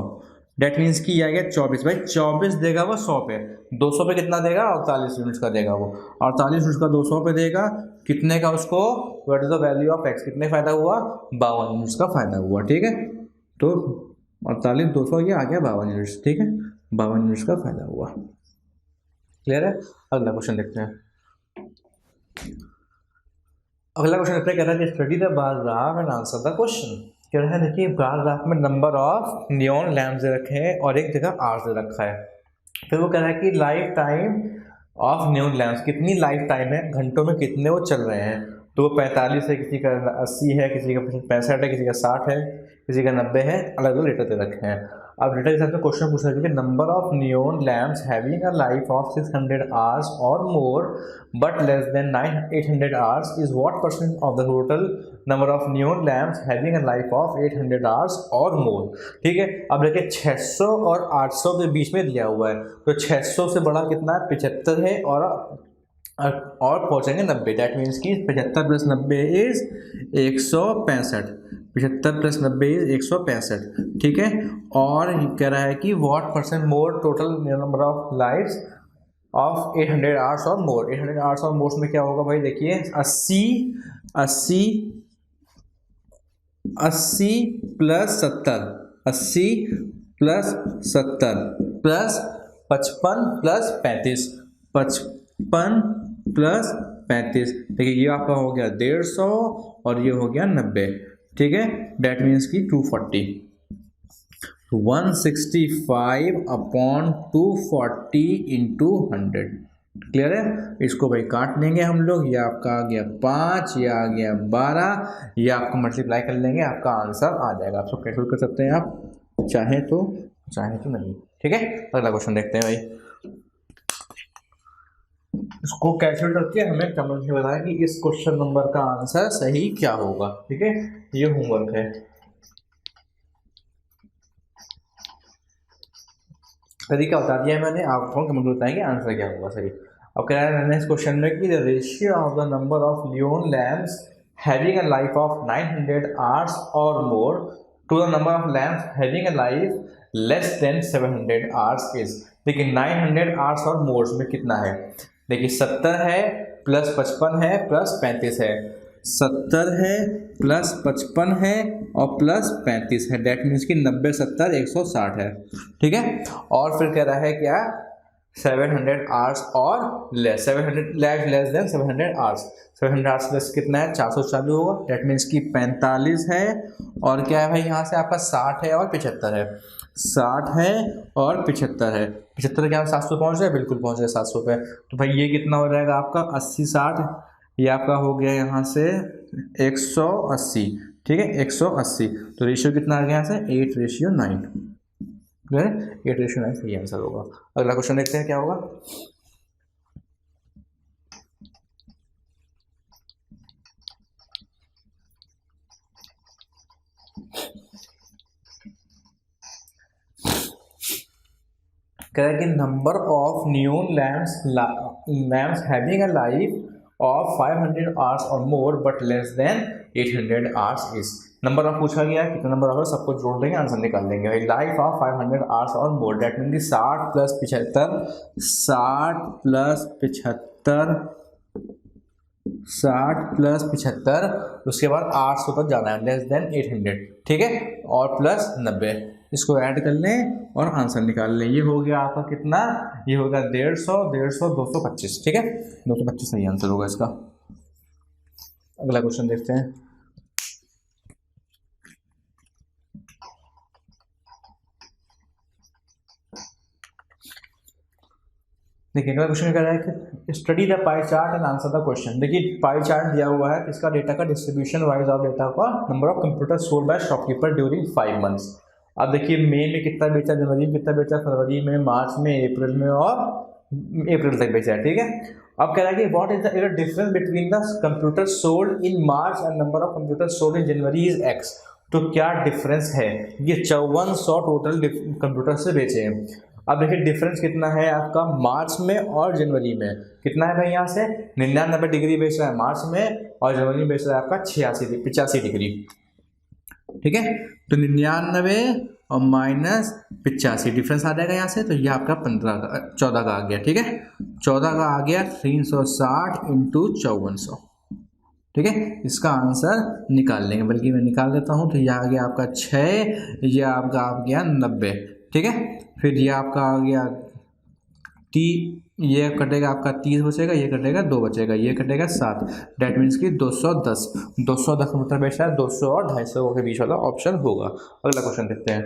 डेट मीन्स की आ गया 24। भाई 24 देगा वो 100 पे, 200 पे कितना देगा 48 यूनिट्स का देगा वो, 48 यूनिट्स का 200 पे देगा, कितने का उसको, what is the value of x, कितने फायदा हुआ 52 यूनिट्स का फायदा हुआ। ठीक है, तो 48 200 ये आ गया 52 यूनिट्स। ठीक है, 52 यूनिट्स का फायदा हुआ। क्लियर है? अगला क्वेश्चन देखते हैं। अगला क्वेश्चन देखते हैं, कह रहा है study the bar graph and answer the question. कह रहा है देखिए बार ग्राफ में नंबर ऑफ नियॉन लैम्प दे रखे हैं और एक जगह आवर्स दे रखा है। फिर वो कह रहा है कि life time of neon lamps, कितनी लाइफ टाइम है, घंटों में कितने वो चल रहे हैं। तो वो 45 है, किसी का 80 है, किसी का 65 है, किसी का 60 है, किसी का 90 है, अलग अलग डेटा दे रखे हैं। अब डेटा के हिसाब से क्वेश्चन पूछ रहा है कि number of neon lamps having a life of 600 hours और more but less than 800 hours is what percent of the total number of neon lamps having a life of 800 hours और more. ठीक है, अब देखिए 600 और 800 के बीच में दिया हुआ है, तो 600 से बड़ा कितना है 75 है, और पहुंचेंगे 90, दैट मीन्स कि 75 प्लस 90 इज 165, 75 प्लस 90 इज 165। ठीक है, और कह रहा है कि what percent more total number of lifes of 800 hours और मोर। 800 आवर्स और मोर में क्या होगा भाई, देखिए 80 plus 70, 80 plus 70 plus 55 plus 35, 55 plus 35। देखिए ये आपका हो गया 150 और ये हो गया 90। ठीक है, डेट मीन्स की 240, 165 अपॉन 240 इंटू 100। क्लियर है? इसको भाई काट लेंगे हम लोग, ये आपका आ गया 5, ये आ गया 12, ये आपको मल्टीप्लाई कर लेंगे, आपका आंसर आ जाएगा। आप सब कैलकुलेट कर सकते हैं, आप चाहे तो नहीं। ठीक है, अगला क्वेश्चन देखते हैं भाई। इसको कैलकुलेट करके हमें कमेंट में बताएं कि इस क्वेश्चन नंबर का आंसर सही क्या होगा। ठीक है, ये होमवर्क है। तरीका बता दिया है मैंने, आपको कमेंट में बताएंगे आंसर क्या होगा सही। अब कह रहा है नेक्स्ट क्वेश्चन में कि the ratio of the number of neon lamps having a life of 900 hours और more to the number of lamps having a life less than 700 hours is. देखिए 900 आवर्स और मोर में कितना है, देखिए 70 है प्लस 55 है प्लस 35 है, 70 है प्लस 55 है और प्लस 35 है, डेट मीन्स कि 90 70 160 है। ठीक है, और फिर कह रहा है क्या 700 आवर्स और less, 700 less than 700 hours, 700 hours less कितना है 400 चालू होगा, डेट मीन्स कि 45 है, और क्या है भाई यहाँ से आपका 60 है और 75 है, 60 है और 75 है, 75 क्या 700 पहुँच गए, बिल्कुल पहुँच गए 700 पे। तो भाई ये कितना हो जाएगा आपका 80 60, ये आपका हो गया यहाँ से 180। ठीक है, 180, तो रेशियो कितना आ गया यहाँ से 8:9। 8:9 सही आंसर होगा। अगला क्वेश्चन देखते हैं क्या होगा। कह रहा है कि number of neon lamps having a life of 500 hours और more but less than 800 hours is. Number of पूछा गया है, कितना नंबर ऑफ सबको जोड़ देंगे, आंसर निकाल देंगे भाई। लाइफ ऑफ 500 आवर्स और मोर, डेट मीन कि 60 प्लस 75, 60 प्लस 75, 60 प्लस 75, उसके बाद 800 तक जाना है, लेस देन 800। ठीक है, और प्लस 90, इसको ऐड कर लें और आंसर निकाल लें। ये हो गया आपका कितना, ये होगा 150, 150 225। ठीक है, 225 सही आंसर होगा इसका। अगला क्वेश्चन देखते हैं। देखिए अगला क्वेश्चन क्या है कि study the pie chart and answer the question. देखिए पाई चार्ट दिया हुआ है, इसका डेटा का डिस्ट्रीब्यूशन वाइज ऑफ डेटा का number of computer sold by shopkeeper during 5 months. अब देखिए मई में कितना बेचा, जनवरी में कितना बेचा, फरवरी में, मार्च में, अप्रैल में और अप्रैल तक बेचा है, ठीक है। अब कह रहा है कि what is the difference between the computer sold in March and number of computer sold in January is x. तो क्या डिफरेंस है, ये 5400 टोटल कंप्यूटर से बेचे हैं। अब देखिए डिफरेंस कितना है आपका मार्च में और जनवरी में, कितना है भाई, यहाँ से 99 डिग्री बेच रहा है मार्च में और जनवरी में बेच रहा है आपका 85 डिग्री, ठीक है। तो 99 और माइनस 85 डिफरेंस आ जाएगा यहाँ से, तो यह आपका 14 का आ गया, ठीक है। 14 का आ गया 360 इंटू 5400, ठीक है। इसका आंसर निकाल लेंगे, बल्कि मैं निकाल देता हूँ। तो यह आ गया आपका 6, यह आपका आ गया 90, ठीक है। फिर ये आपका आ गया ये कटेगा आपका 30 बचेगा, ये कटेगा 2 बचेगा, ये कटेगा 7, डेट मीन्स कि 210 कंप्यूटर बेच रहा है, 200 और 250 के बीच वाला ऑप्शन होगा। अगला क्वेश्चन देखते हैं।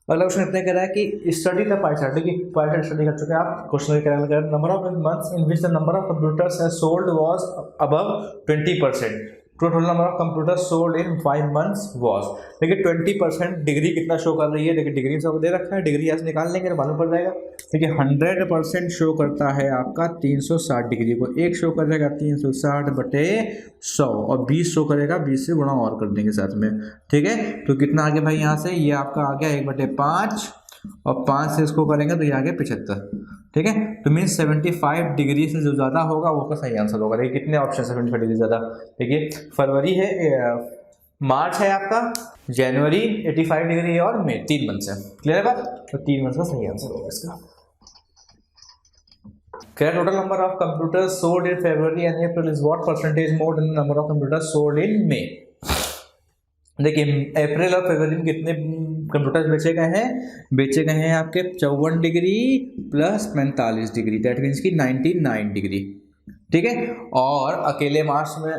अगला क्वेश्चन इतने कह रहा है कि स्टडी द पाई चार्ट। देखिए पाई चार्ट स्टडी कर चुके हैं आप। क्वेश्चन कह रहा है number of months in which the number of computers has sold was above 20%। Total number of computer sold in 5 months was. देखिए 20% डिग्री कितना शो कर रही है, देखिए डिग्री सब दे रखा है, डिग्री ऐसे निकाल लेंगे तो मालूम पड़ जाएगा। देखिए 100% शो करता है आपका 360 डिग्री को, एक शो करेगा 360 बटे 100 और 20 शो करेगा, 20 से गुणा और कर देंगे साथ में, ठीक है। तो कितना आ गया भाई यहाँ से, ये आपका आ गया 1/5 और 5 से इसको करेंगे तो ये आ गया 75, ठीक है। तो मीन 75 डिग्री से जो ज़्यादा होगा वो का सही आंसर होगा। देखिए कितने ऑप्शन 75 डिग्री ज़्यादा, देखिए फरवरी है, मार्च है आपका, जनवरी 85 डिग्री है और मई, 3 मंथ है। क्लियर है बात, तो 3 मंथ का सही आंसर होगा इसका। क्या total number of computers sold in February and April is what percentage more than number of computers sold in May. देखिए अप्रैल और फरवरी में कितने कंप्यूटर बेचे गए हैं आपके 54 degree plus 45 degree, that means की 99 डिग्री, ठीक है। और अकेले मार्च में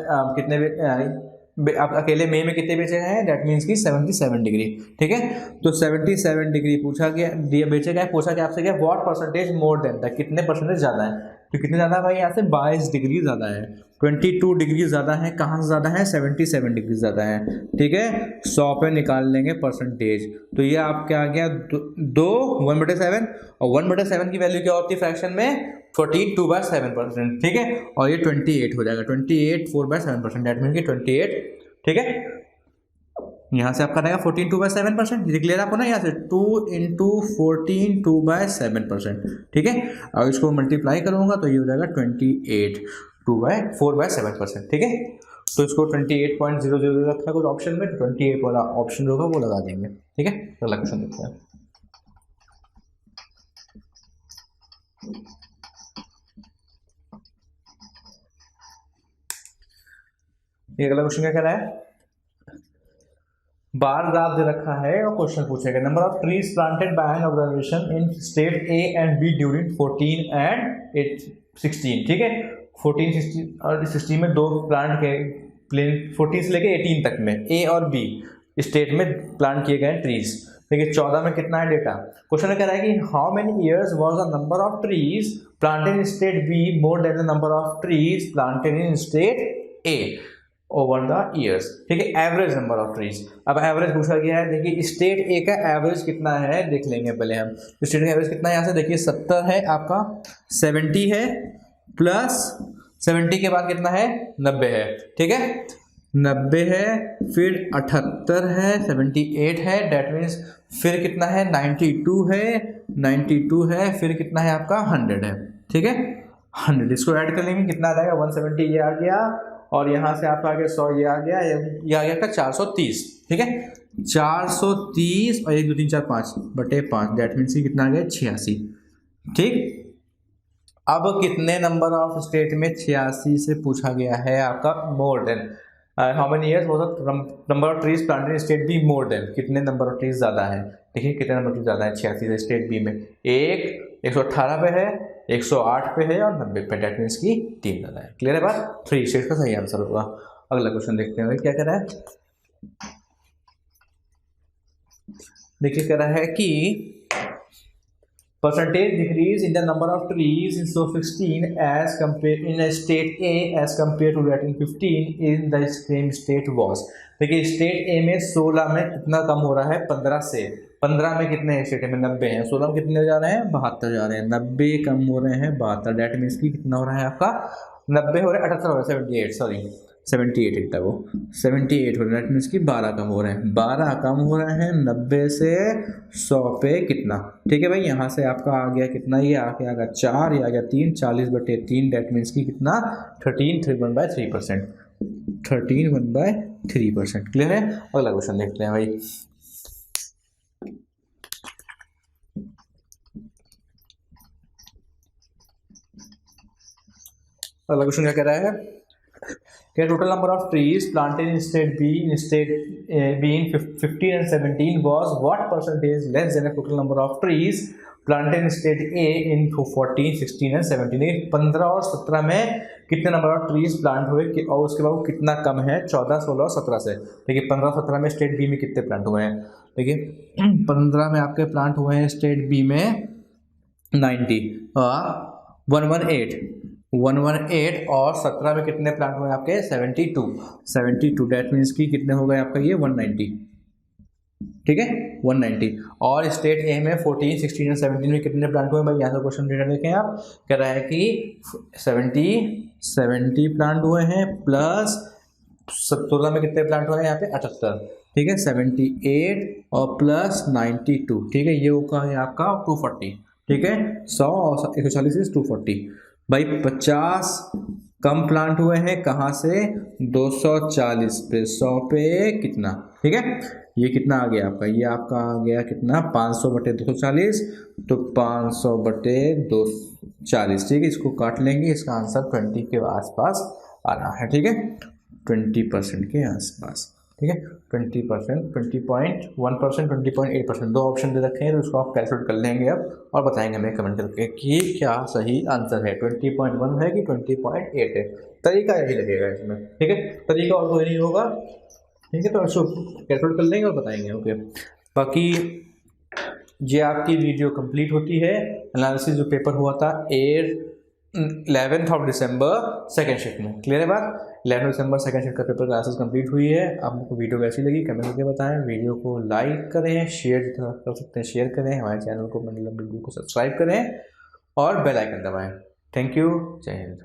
अकेले मई में कितने बेचे गए हैं, दैट मीन्स की 77 डिग्री, ठीक है। तो 77 डिग्री पूछा गया, बेचे गए, पूछा गया आपसे क्या what percentage more then that, कितने परसेंटेज ज़्यादा है। तो कितने ज़्यादा भाई, यहाँ से 22 डिग्री ज़्यादा है, 22 डिग्री ज़्यादा है। कहाँ से ज़्यादा है, 77 डिग्री ज़्यादा है, ठीक है। 100 पे निकाल लेंगे परसेंटेज, तो ये आपके आ गया 1/7 और 1/7 की वैल्यू क्या होती है फ्रैक्शन में, 42/7%, ठीक है। और ये 28 हो जाएगा, 28 4/7%, डेट मीन की 28, ठीक है। यहाँ से आपका रहेगा 14 2/7%, क्लियर आपको ना, यहाँ से 2 × 14 2/7%, ठीक है। और इसको मल्टीप्लाई करूँगा तो ये हो जाएगा 28 4/7%, ठीक है। तो इसको 28.00 रखा है कुछ ऑप्शन में, 28 वाला ऑप्शन होगा वो लगा देंगे, ठीक है। अगला क्वेश्चन देखते हैं। ये अगला क्वेश्चन क्या कह रहा है, बार ग्राफ दे रखा है और क्वेश्चन पूछेगा number of trees planted by an organisation in state A and B during 14 and 16, ठीक है। 14, 16 और 16 में 2 प्लांट के प्लेन, 14 से लेके 18 तक में ए और बी स्टेट में प्लांट किए गए ट्रीज। देखिए 14 में कितना है डेटा, क्वेश्चन कह रहा है कि how many years was the number of trees planted in state B more then the number of trees planted in state A over the years, ठीक है। एवरेज नंबर ऑफ ट्रीज, अब average पूछा गया है। देखिए स्टेट ए का average कितना है देख लेंगे पहले हम, स्टेट का एवरेज कितना है, यहाँ से देखिए 70 है आपका, 70 है प्लस 70 के बाद कितना है 90 है, ठीक है। 90 है, फिर 78 है, 78 है, डेट मीन्स फिर कितना है 92 है, 92 है, फिर कितना है आपका 100 है, ठीक है। 100 इसको ऐड कर लेंगे, कितना आ जाएगा 170 ये आ गया, और यहाँ से आपका आ गया 100 ये आ गया, ये आ गया का 430, ठीक है। 430 और 1 2 3 4 5 बटे 5, डेट मीन्स कितना आ गया 86, ठीक। अब कितने नंबर ऑफ स्टेट में 86 से पूछा गया है आपका more than how many years वो number of trees planted in state B more than, कितने नंबर ऑफ ट्रीज ज़्यादा है। देखिए कितने नंबर ट्रीज ज़्यादा है 86 से स्टेट बी में, 118 पे है, 108 पे है और 90 पे, डेट मीन्स की 3 ज़्यादा है। क्लियर है बात, 3 स्टेट का सही आंसर होगा। अगला क्वेश्चन देखते हैं क्या कह रहा है। देखिए कह रहा है कि percentage decrease in the number of trees in so 16 as compare in state A as compare to that in 15 in the same state was. देखिए स्टेट ए में 16 में कितना कम हो रहा है 15 से, 15 में कितने हैं स्टेट में 90 हैं, 16 में कितने जा रहे हैं 72 जा रहे हैं, 90 कम हो रहे हैं 72, डेट मीन्स की कितना हो रहा है आपका 90 हो रहा है 78 हो रहा है 78 सॉरी 78 इतना वो 78 हो रहा है, डेट मीन्स की 12 कम हो रहे हैं, 12 कम हो रहे हैं 90 से 100 पे कितना। ठीक है भाई, यहाँ से आपका आ गया कितना, ये आ गया 4, ये आ गया 3, 40/3, डेट मीन्स की कितना 13 1/3%। क्लियर है। अगला क्वेश्चन देखते हैं भाई। अगला क्वेश्चन क्या कह रहा है कि total number of trees planted in state be in 15 and 17 was what percentage less than the total number of trees planted in state A in 14, 16 and 17। 15 और 17 में कितने नंबर ऑफ ट्रीज प्लांट हुए और उसके बाद कितना कम है 14, 16 और 17 से। देखिए 15, 17 में स्टेट बी में कितने प्लांट हुए हैं, देखिए 15 में आपके प्लांट हुए हैं स्टेट बी में 90 118 और 17 में कितने प्लांट हुए आपके 72 डेट मीन्स की कितने हो गए आपका ये 190। ठीक है 190। और स्टेट ए में 14, 16 और 17 में कितने प्लांट हुए भाई, यहाँ से क्वेश्चन डेटा देखें आप, कह रहा है कि 70 प्लांट हुए हैं प्लस 16 में कितने प्लांट हुए हैं यहाँ पे 78। ठीक है 78 और प्लस 92। ठीक है ये होगा आपका 240। ठीक है 100 और 140 से 240 भाई 50 कम प्लांट हुए हैं कहाँ से 240 पे 100 पे कितना। ठीक है ये कितना आ गया आपका, ये आपका आ गया कितना 500/240, तो 500/240। ठीक है इसको काट लेंगे, इसका आंसर 20 के आसपास आ रहा है। ठीक है 20% के आसपास। ठीक है 20%, 20.1%, 20.8%, दो ऑप्शन दे रखे हैं तो उसको आप कैलकुलेट कर लेंगे अब और बताएंगे हमें कमेंट करके कि क्या सही आंसर है, 20.1 है कि 20.8 है। तरीका यही लगेगा इसमें। ठीक है तरीका और कोई नहीं होगा। ठीक है तो इसको कैलकुलेट कर लेंगे और बताएंगे। ओके बाकी ये आपकी वीडियो कंप्लीट होती है। एनालिसिस जो पेपर हुआ था 11th of December second shift में। क्लियर है बात, 11 दिसंबर सेकेंड शिफ्ट का पेपर क्लासेस कंप्लीट हुई है। आपको वीडियो कैसी लगी कमेंट करके बताएं। वीडियो को लाइक करें, शेयर जितना कर सकते हैं शेयर करें, हमारे चैनल को मंडलम वीडियो को सब्सक्राइब करें और बेल आइकन दबाएं। थैंक यू, जय हिंद।